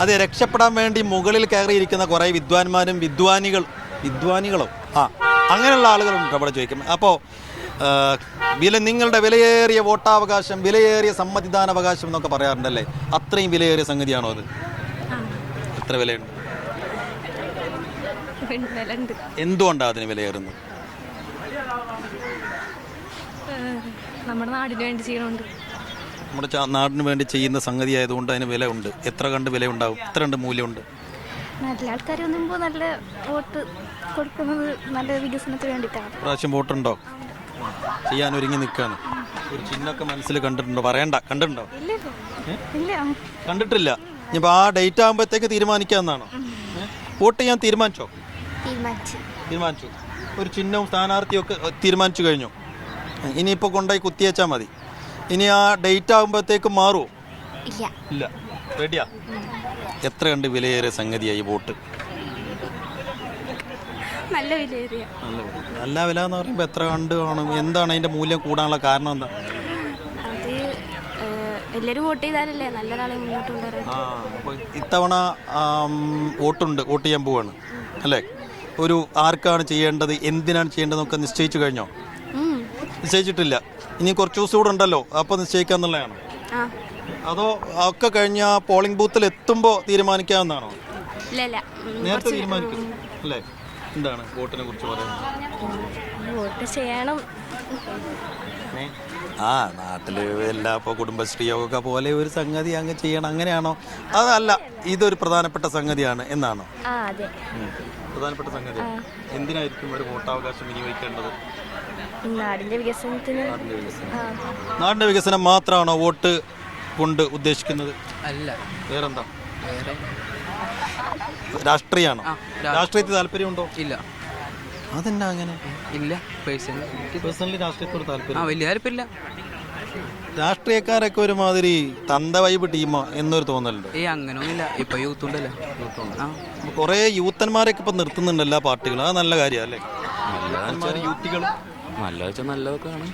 A: അത് രക്ഷപ്പെടാൻ വേണ്ടി മുകളിൽ കയറിയിരിക്കുന്ന കുറേ വിദ്വാൻമാരും വിദ്വാനികളോ അങ്ങനെയുള്ള ആളുകളുണ്ട് അവിടെ ചോദിക്കും. അപ്പോൾ നിങ്ങളുടെ വിലയേറിയ വോട്ടാവകാശം, വിലയേറിയ സമ്മതിദാനാവകാശം എന്നൊക്കെ പറയാറുണ്ടല്ലേ? അത്രയും വിലയേറിയ സംഗതിയാണോ അത്? എത്ര വിലയുണ്ട്? എന്തുകൊണ്ടാണ് അതിന് വിലയേറുന്നത്?
G: നമ്മുടെ നാടിന് വേണ്ടി ചെയ്യണുണ്ട്.
A: നമ്മുടെ നാടിന് വേണ്ടി ചെയ്യുന്ന സംഗതി ആയതുകൊണ്ട് അതിന് വില ഉണ്ട്. എത്ര കണ്ട് വില ഉണ്ടാവും? എത്ര കണ്ട് മൂല്യമുണ്ട്?
G: നല്ല ആൾക്കാർ വന്നുമ്പോൾ നല്ല വോട്ട് കൊടുക്കുന്നത് നല്ല വികസനത്തിന് വേണ്ടിയിട്ടാണ്.
A: പ്രാവശ്യം വോട്ടുണ്ടോ? ചെയ്യാൻ ഒരുങ്ങി നിൽക്കുകയാണ്. ഒരു ചിഹ്നമൊക്കെ മനസ്സിൽ കണ്ടിട്ടുണ്ടോ? പറയണ്ട. കണ്ടിട്ടുണ്ടോ? കണ്ടിട്ടില്ല. ഇനിയിപ്പോൾ ആ ഡേറ്റ് ആകുമ്പോഴത്തേക്ക് തീരുമാനിക്കാമെന്നാണോ? വോട്ട് ചെയ്യാൻ തീരുമാനിച്ചു. ഒരു ചിഹ്നവും സ്ഥാനാർത്ഥിയും ഒക്കെ തീരുമാനിച്ചു കഴിഞ്ഞു. ഇനിയിപ്പോൾ കൊണ്ടുപോയി കുത്തിയേച്ചാൽ മതി. ഇനി ആ ഡേറ്റ് ആകുമ്പോഴത്തേക്ക് മാറുമോ? ഇല്ല. റെഡിയാ? എത്ര കണ്ട് വിലയേറിയ സംഗതിയായി വോട്ട്?
G: നല്ല വിലയേറിയ.
A: നല്ല വില എന്ന് പറയുമ്പോൾ എത്ര കണ്ട് കാണും? എന്താണ് അതിൻ്റെ മൂല്യം കൂടാനുള്ള കാരണം? എന്താ?
G: അത് എല്ലാവരും വോട്ട് ചെയ്താലല്ലേ നല്ലൊരാളെ മുന്നോട്ട് കൊണ്ടുവരാൻ.
A: ഇത്തവണ വോട്ട് ചെയ്യാൻ പോവാണ് അല്ലേ? ഒരു ആർക്കാണ് ചെയ്യേണ്ടത്, എന്തിനാണ് ചെയ്യേണ്ടതെന്നൊക്കെ നിശ്ചയിച്ചു കഴിഞ്ഞോ? നിശ്ചയിച്ചിട്ടില്ല. ഇനി കുറച്ച് ദിവസം കൂടെ ഉണ്ടല്ലോ, അപ്പോൾ നിശ്ചയിക്കാന്നുള്ളതാണോ? അതോ ഒക്കെ കഴിഞ്ഞ പോളിംഗ് ബൂത്തിൽ എത്തുമ്പോൾ തീരുമാനിക്കാവുന്നതാണോ? നേരത്തെ തീരുമാനിക്കും അല്ലേ? എന്താണ് വോട്ടിനെ കുറിച്ച് പറയുന്നത്?
G: വോട്ട് ചെയ്യണം.
A: നാട്ടിൽ എല്ലാ ഇപ്പോൾ കുടുംബശ്രീയൊക്കെ പോലെ ഒരു സംഗതി അങ്ങ് ചെയ്യണം, അങ്ങനെയാണോ? അതല്ല, ഇതൊരു പ്രധാനപ്പെട്ട സംഗതിയാണ് എന്നാണോ? പ്രധാനപ്പെട്ട സംഗതി. എന്തിനായിരിക്കും ഒരു വോട്ടവകാശം വിനിയോഗിക്കേണ്ടത്?
G: നാടിന്റെ വികസനത്തിന്.
A: നാടിന്റെ വികസനം മാത്രമാണോ വോട്ട് കൊണ്ട് ഉദ്ദേശിക്കുന്നത്?
K: അല്ല.
A: വേറെന്താ? രാഷ്ട്രീയമാണോ? രാഷ്ട്രീയത്തിൽ താല്പര്യമുണ്ടോ?
K: ഇല്ല.
A: അതെന്നാ അങ്ങനെ?
K: ഇല്ല.
A: പേഴ്സണലി രാഷ്ട്രീയത്തോട് താല്പര്യം?
K: വലിയ താല്പര്യമില്ല.
A: രാഷ്ട്രീയക്കാരൊക്കെ ഒരുമാതിരി തന്ത വൈബ് ടീമാ എന്നൊരു തോന്നലുണ്ട്.
K: അങ്ങനെയൊന്നുമില്ല. ഇപ്പൊ യൂത്ത് ഉണ്ടല്ലോ.
A: കുറെ യൂത്തന്മാരൊക്കെ ഇപ്പൊ നിർത്തുന്നുണ്ട് എല്ലാ പാർട്ടികളും. അത് നല്ല കാര്യമല്ലേ? യൂത്തികൾ
E: നല്ല വെച്ചാൽ നല്ലതൊക്കെ ആണ്.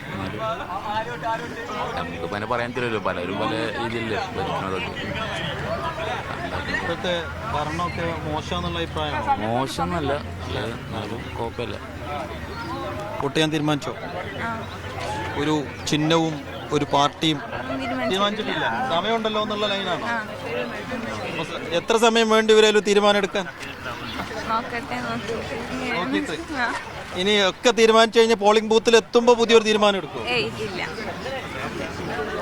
E: നമുക്കിപ്പോൾ അതിനെ പറയാൻ തരുമല്ലോ, പലരും പല രീതിയിലല്ലേ ഭരിക്കുന്നതൊക്കെ.
A: ഇപ്പോഴത്തെ ഭരണമൊക്കെ മോശമെന്നുള്ള അഭിപ്രായമാണോ?
E: മോശമൊന്നുമല്ല, എന്നാലും കുഴപ്പമില്ല.
A: വോട്ട് ചെയ്യാൻ തീരുമാനിച്ചോ? ഒരു ചിഹ്നവും ഒരു പാർട്ടിയും തീരുമാനിച്ചിട്ടില്ല? സമയമുണ്ടല്ലോ എന്നുള്ള ലൈനാണോ? എത്ര സമയം വേണ്ടി വരും തീരുമാനം എടുക്കാൻ? നോക്കിയിട്ട് ഇനി ഒക്കെ തീരുമാനിച്ചു കഴിഞ്ഞാൽ പോളിംഗ് ബൂത്തിൽ എത്തുമ്പോൾ പുതിയൊരു തീരുമാനം എടുക്കുമോ?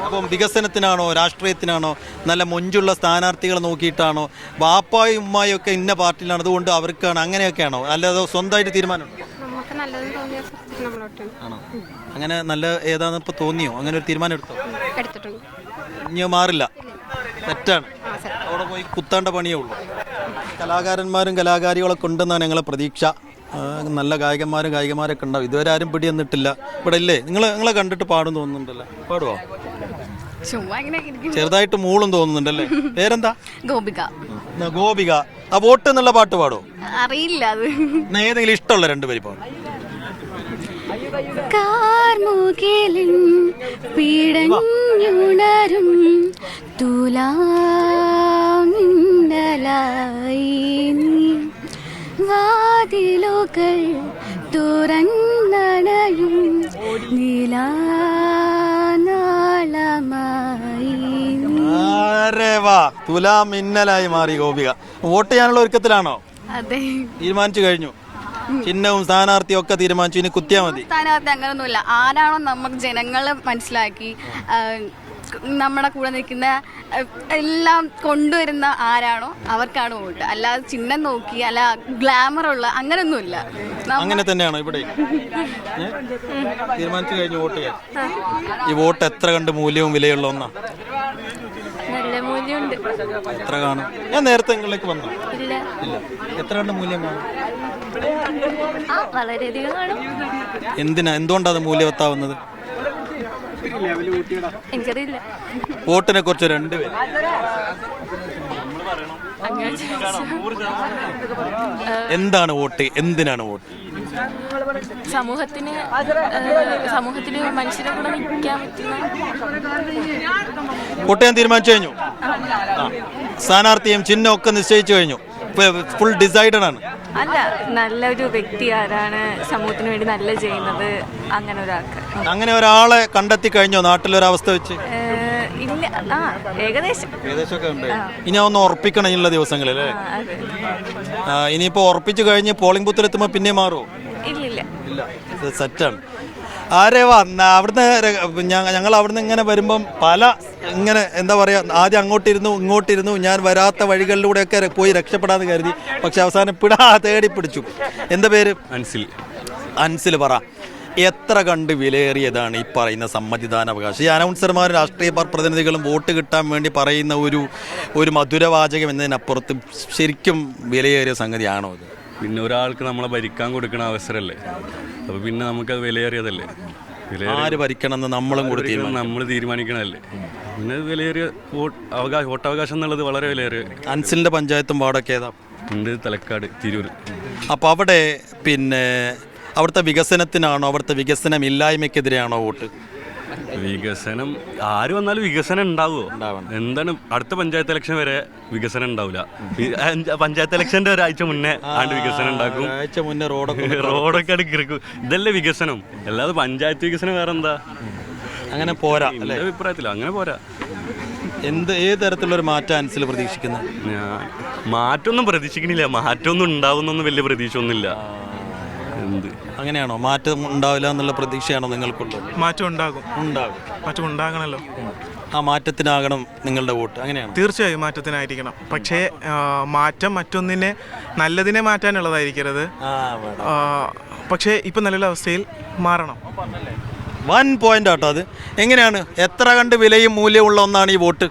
A: അപ്പം വികസനത്തിനാണോ രാഷ്ട്രീയത്തിനാണോ നല്ല മൊഞ്ചുള്ള സ്ഥാനാർത്ഥികളെ നോക്കിയിട്ടാണോ ബാപ്പായും ഉമ്മായും ഒക്കെ ഇന്ന പാർട്ടിയിലാണ് അതുകൊണ്ട് അവർക്കാണ് അങ്ങനെയൊക്കെയാണോ അല്ലാതെ സ്വന്തമായിട്ട് തീരുമാനം ആണോ? അങ്ങനെ നല്ല ഏതാണെന്ന് ഇപ്പോൾ തോന്നിയോ? അങ്ങനെ ഒരു തീരുമാനം എടുത്തോ? ഇനി മാറില്ല, തെറ്റാണ്. അവിടെ പോയി കുത്താണ്ട പണിയേ ഉള്ളൂ. കലാകാരന്മാരും കലാകാരികളൊക്കെ ഉണ്ടെന്നാണ് ഞങ്ങളെ പ്രതീക്ഷ. നല്ല ഗായകന്മാരൊക്കെ ഉണ്ടാവും. ഇതുവരെ ആരും പിടി വന്നിട്ടില്ല. ഇവിടെ ഇല്ലേ? നിങ്ങളെ കണ്ടിട്ട് പാടും തോന്നുന്നുണ്ടല്ലോ. പാടുവോ? ചെറുതായിട്ട് മൂളും തോന്നുന്നുണ്ടല്ലേ. പേരെന്താ? ഗോപിക. ആ വോട്ട് എന്നുള്ള പാട്ട് പാടോ?
G: അറിയില്ല. അത്
A: ഏതെങ്കിലും ഇഷ്ടമുള്ള രണ്ടുപേരും പാടും.
G: കാർമുകിലിൻ പിടഞ്ഞുണരും തുലാമിന്നലായി വാതിലുകൾ തുറന്നണയും നീലാനാളമായി.
A: തുലാമിന്നലായി മാറി ഗോപിക. വോട്ട് ചെയ്യാനുള്ള ഒരുക്കത്തിലാണോ?
G: അതെ,
A: തീരുമാനിച്ചു കഴിഞ്ഞു. ചിഹ്നവും സ്ഥാനാർത്ഥിയും ഒക്കെ തീരുമാനിച്ചു. ഇനി കുത്തിയാ മതി.
G: സ്ഥാനാർത്ഥി അങ്ങനൊന്നുമില്ല. ആരാണോ നമുക്ക് ജനങ്ങളെ മനസ്സിലാക്കി നമ്മുടെ കൂടെ നിൽക്കുന്ന എല്ലാം കൊണ്ടുവരുന്ന ആരാണോ അവർക്കാണ് വോട്ട്. അല്ലാതെ ചിഹ്നം നോക്കി അല്ല ഗ്ലാമറുള്ള അങ്ങനൊന്നുമില്ല.
A: അങ്ങനെ തന്നെയാണോ ഇവിടെ? തീരുമാനിച്ചു കഴിഞ്ഞു വോട്ട് ചെയ്യാൻ. ഈ വോട്ട് എത്ര കണ്ട് മൂല്യവും വിലയുള്ള ഒന്നാ?
G: നല്ല മൂല്യമുണ്ട്.
A: എത്ര കാണും? ഞാൻ നേരത്തെ നിങ്ങളിലേക്ക് വന്നു. ഇല്ല. എത്ര കണ്ട് മൂല്യം കാണും?
G: വളരെയധികം കാണും.
A: എന്തുകൊണ്ടാണ് അത് മൂല്യവത്താവുന്നത്?
G: എനിക്കറിയില്ല.
A: വോട്ടിനെ കുറിച്ച് രണ്ടുപേരും എന്താണ് വോട്ട്? എന്തിനാണ് വോട്ട്?
G: സമൂഹത്തിന് മനുഷ്യരെ കൂടെ നിൽക്കാൻ പറ്റുന്ന.
A: വോട്ട് ചെയ്യാൻ തീരുമാനിച്ചു കഴിഞ്ഞു. സ്ഥാനാർത്ഥിയും ചിഹ്നം ഒക്കെ നിശ്ചയിച്ചു കഴിഞ്ഞു. ഫുൾ ഡിസൈഡഡ് ആണ്.
G: അല്ല, നല്ലൊരു വ്യക്തി ആരാണ് സമൂഹത്തിന് വേണ്ടി നല്ല ചെയ്യുന്നത്, അങ്ങനെ
A: ഒരാളെ കണ്ടെത്തി കഴിഞ്ഞോ നാട്ടിലൊരവസ്ഥ വെച്ച്?
G: ഇല്ല.
A: ഏകദേശമൊക്കെ ഉണ്ട്. ഇനി ഒന്ന് ഉറപ്പിക്കണം ഇനിയുള്ള ദിവസങ്ങളിൽ അല്ലേ? ഇനിയിപ്പോ ഉറപ്പിച്ചു കഴിഞ്ഞ് പോളിംഗ് ബൂത്തിലെത്തുമ്പോ പിന്നെ മാറുമോ?
G: ഇല്ല.
A: സെറ്റാണ്. അവിടുന്ന് ഞങ്ങൾ അവിടുന്ന് ഇങ്ങനെ വരുമ്പം പല ഇങ്ങനെ എന്താ പറയുക, ആദ്യം ഇങ്ങോട്ടിരുന്നു ഞാൻ വരാത്ത വഴികളിലൂടെയൊക്കെ പോയി രക്ഷപ്പെടാന്ന് കരുതി. പക്ഷെ അവസാനം തേടി പിടിച്ചു. എന്താ പേര്? അൻസിൽ. പറ, എത്ര കണ്ട് വിലയേറിയതാണ് ഈ പറയുന്ന സമ്മതിദാനാവകാശം? ഈ അനൗൺസർമാരും രാഷ്ട്രീയ പ്രതിനിധികളും വോട്ട് കിട്ടാൻ വേണ്ടി പറയുന്ന ഒരു മധുരവാചകം എന്നതിനപ്പുറത്ത് ശരിക്കും വിലയേറിയ സംഗതിയാണോ ഇത്?
L: പിന്നെ ഒരാൾക്ക് നമ്മളെ ഭരിക്കാൻ കൊടുക്കുന്ന അവസരമല്ലേ, അപ്പോൾ പിന്നെ നമുക്കത് വിലയേറിയതല്ലേ.
A: ആര് ഭരിക്കണമെന്ന് നമ്മളും കൂടി
L: നമ്മൾ തീരുമാനിക്കണമല്ലേ. പിന്നെ വിലയേറിയ വോട്ടവകാശം എന്നുള്ളത് വളരെ വിലയേറിയ.
A: അൻസിലിൻ്റെ പഞ്ചായത്തും വാർഡൊക്കെ ഏതാ?
L: ഉണ്ട്, തലക്കാട്, തിരൂർ.
A: അപ്പോൾ അവിടെ പിന്നെ അവിടുത്തെ വികസനത്തിനാണോ അവിടുത്തെ വികസനമില്ലായ്മയ്ക്കെതിരെയാണോ വോട്ട്?
L: വികസനം ആര് വന്നാലും വികസനം ഉണ്ടാവുമോ? എന്താണ്, അടുത്ത പഞ്ചായത്ത് ഇലക്ഷൻ വരെ വികസനം ഉണ്ടാവില്ല. പഞ്ചായത്ത് ഇലക്ഷന്റെ ഒരാഴ്ച മുന്നേ വികസനം ഉണ്ടാക്കും. റോഡൊക്കെ അടുക്കിറക്കും. ഇതല്ലേ വികസനം. അല്ലാതെ പഞ്ചായത്ത് വികസനം വേറെ എന്താ?
A: അങ്ങനെ പോരാ.
L: എൻ്റെ അഭിപ്രായത്തിലോ അങ്ങനെ പോരാ.
A: ഏത് തരത്തിലുള്ളൊരു മാറ്റം അൻസിൽ പ്രതീക്ഷിക്കുന്നത്?
L: മാറ്റമൊന്നും പ്രതീക്ഷിക്കണില്ല. മാറ്റമൊന്നും ഉണ്ടാവുന്നൊന്നും വലിയ പ്രതീക്ഷ ഒന്നുമില്ല.
A: അങ്ങനെയാണോ? മാറ്റം ഉണ്ടാവില്ല എന്നുള്ള പ്രതീക്ഷയാണോ നിങ്ങൾക്കുള്ളത്?
C: മാറ്റം ഉണ്ടാകും. മാറ്റം ഉണ്ടാകണമല്ലോ.
A: ആ മാറ്റത്തിനാകണം നിങ്ങളുടെ വോട്ട്, അങ്ങനെയാണ്?
C: തീർച്ചയായും മാറ്റത്തിനായിരിക്കണം. പക്ഷേ മാറ്റം മറ്റൊന്നിനെ നല്ലതിനെ മാറ്റാനുള്ളതായിരിക്കരുത്. പക്ഷേ ഇപ്പം നല്ലൊരു അവസ്ഥയിൽ മാറണം.
A: 1 പോയിന്റ് ആട്ടോ അത്. എങ്ങനെയാണ്? എത്ര കണ്ട് വിലയും മൂല്യമുള്ള ഒന്നാണ് ഈ വോട്ട്?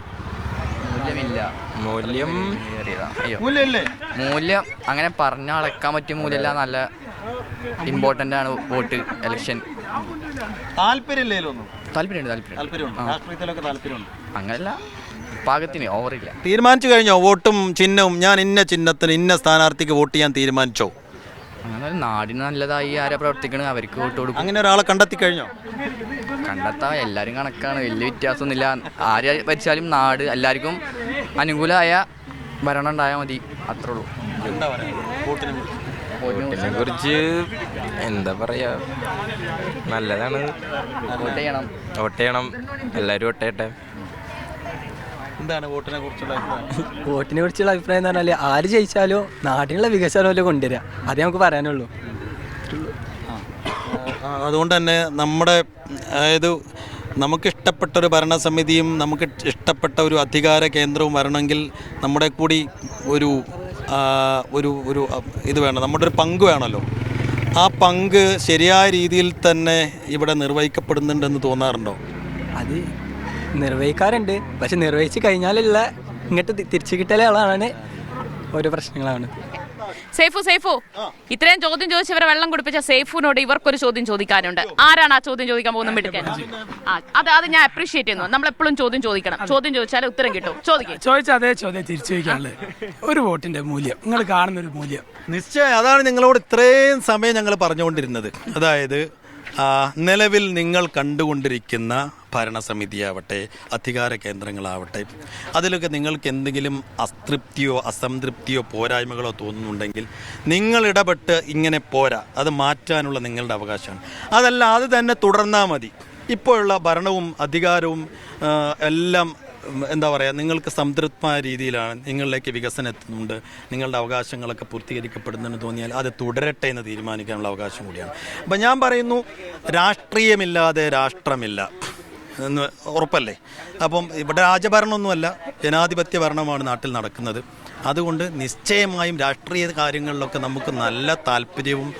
K: മൂല്യം അങ്ങനെ പറഞ്ഞ അളക്കാൻ പറ്റിയ മൂല്യമല്ല. നല്ല ഇമ്പോർട്ടൻ്റ് ആണ് വോട്ട് ഇലക്ഷൻ. അങ്ങനല്ല, പാകത്തിന് ഓവറില്ല.
A: തീരുമാനിച്ചു കഴിഞ്ഞോ? വോട്ടും ചിഹ്നവും ഞാൻ ഇന്ന ചിഹ്നത്തിന് ഇന്ന സ്ഥാനാർത്ഥിക്ക് വോട്ട് ചെയ്യാൻ തീരുമാനിച്ചോ?
K: അങ്ങനെ നാടിന് നല്ലതായി ആരാ പ്രവർത്തിക്കണത് അവർക്ക് വോട്ട് കൊടുക്കും.
A: അങ്ങനെ ഒരാളെ കണ്ടെത്തി കഴിഞ്ഞോ?
K: കണ്ടെത്താൻ എല്ലാവരും കണക്കാണ്, വലിയ വ്യത്യാസമൊന്നുമില്ല. ആര് ഭരിച്ചാലും നാട് എല്ലാവർക്കും അനുകൂലമായ ഭരണം ഉണ്ടായാൽ മതി, അത്രേ ഉള്ളൂ.
M: വോട്ടിനെ കുറിച്ച് എന്താ പറയാ, നല്ലതാണ്. വോട്ട് ചെയ്യണം, എല്ലാവരും വോട്ട് ചെയ്യട്ടെ.
A: എന്താണ് വോട്ടിനെ കുറിച്ചുള്ള അഭിപ്രായം?
H: വോട്ടിനെ കുറിച്ചുള്ള അഭിപ്രായം എന്ന് പറഞ്ഞാൽ ആര് ജയിച്ചാലോ നാട്ടിലുള്ള വികസനമല്ലോ കൊണ്ടുവരിക, അതേ നമുക്ക് പറയാനുള്ളൂ.
A: അതുകൊണ്ട് തന്നെ നമ്മുടെ അതായത് നമുക്കിഷ്ടപ്പെട്ട ഒരു ഭരണസമിതിയും നമുക്ക് ഇഷ്ടപ്പെട്ട ഒരു അധികാര കേന്ദ്രവും വരണമെങ്കിൽ നമ്മുടെ കൂടി ഒരു ഒരു ഇത് വേണം, നമ്മുടെ ഒരു പങ്ക് വേണമല്ലോ. ആ പങ്ക് ശരിയായ രീതിയിൽ തന്നെ ഇവിടെ നിർവഹിക്കപ്പെടുന്നുണ്ടെന്ന് തോന്നാറുണ്ടോ?
H: അത് നിർവഹിക്കാറുണ്ട്, പക്ഷെ നിർവഹിച്ച് കഴിഞ്ഞാലുള്ള ഇങ്ങോട്ട് തിരിച്ചു കിട്ടലാണ് ഓരോ പ്രശ്നങ്ങളാണ്.
B: സേഫു ഇത്രയും ചോദ്യം ചോദിച്ചവരെ വെള്ളം കുടിപ്പിച്ച സേഫുവിനോട് ഇവർക്കൊരു ചോദ്യം ചോദിക്കാനുണ്ട്. ആരാണ് ആ ചോദ്യം ചോദിക്കാൻ പോകുന്ന മിടുക്കൻ? അത് ഞാൻ അപ്രീഷിയേറ്റ് ചെയ്യുന്നു. നമ്മൾ എപ്പോഴും ചോദ്യം ചോദിക്കണം. ചോദ്യം ചോദിച്ചാൽ ഉത്തരം കിട്ടും.
H: ചോദിച്ച അതേ ചോദ്യം തിരിച്ചു ചോദിക്കാനുള്ളത്. ഒരു വോട്ടിന്റെ മൂല്യം, നിങ്ങൾ കാണുന്ന ഒരു മൂല്യം.
A: നിശ്ചയം അതാണ് നിങ്ങളോട് ഇത്രയും സമയം ഞങ്ങൾ പറഞ്ഞുകൊണ്ടിരുന്നത്. അതായത് നിലവിൽ നിങ്ങൾ കണ്ടുകൊണ്ടിരിക്കുന്ന ഭരണസമിതിയാവട്ടെ, അധികാര കേന്ദ്രങ്ങളാവട്ടെ, അതിലൊക്കെ നിങ്ങൾക്ക് എന്തെങ്കിലും അതൃപ്തിയോ അസംതൃപ്തിയോ പോരായ്മകളോ തോന്നുന്നുണ്ടെങ്കിൽ നിങ്ങൾ ഇടപെട്ട് ഇങ്ങനെ പോരാ, അത് മാറ്റാനുള്ള നിങ്ങളുടെ അവകാശമാണ്. അതല്ല, അത് തന്നെ തുടർന്നാൽ മതി. ഇപ്പോഴുള്ള ഭരണവും അധികാരവും എല്ലാം എന്താ പറയുക, നിങ്ങൾക്ക് സംതൃപ്തമായ രീതിയിലാണ്, നിങ്ങളിലേക്ക് വികസനം എത്തുന്നുണ്ട്, നിങ്ങളുടെ അവകാശങ്ങളൊക്കെ പൂർത്തീകരിക്കപ്പെടുന്നെന്ന് തോന്നിയാൽ അത് തുടരട്ടെ എന്ന് തീരുമാനിക്കാനുള്ള അവകാശം കൂടിയാണ്. അപ്പം ഞാൻ പറയുന്നു, രാഷ്ട്രീയമില്ലാതെ രാഷ്ട്രമില്ല എന്ന് ഉറപ്പല്ലേ? അപ്പം ഇവിടെ രാജഭരണമൊന്നുമല്ല, ജനാധിപത്യ ഭരണമാണ് നാട്ടിൽ നടക്കുന്നത്. അതുകൊണ്ട് നിശ്ചയമായും രാഷ്ട്രീയ കാര്യങ്ങളിലൊക്കെ നമുക്ക് നല്ല താല്പര്യവും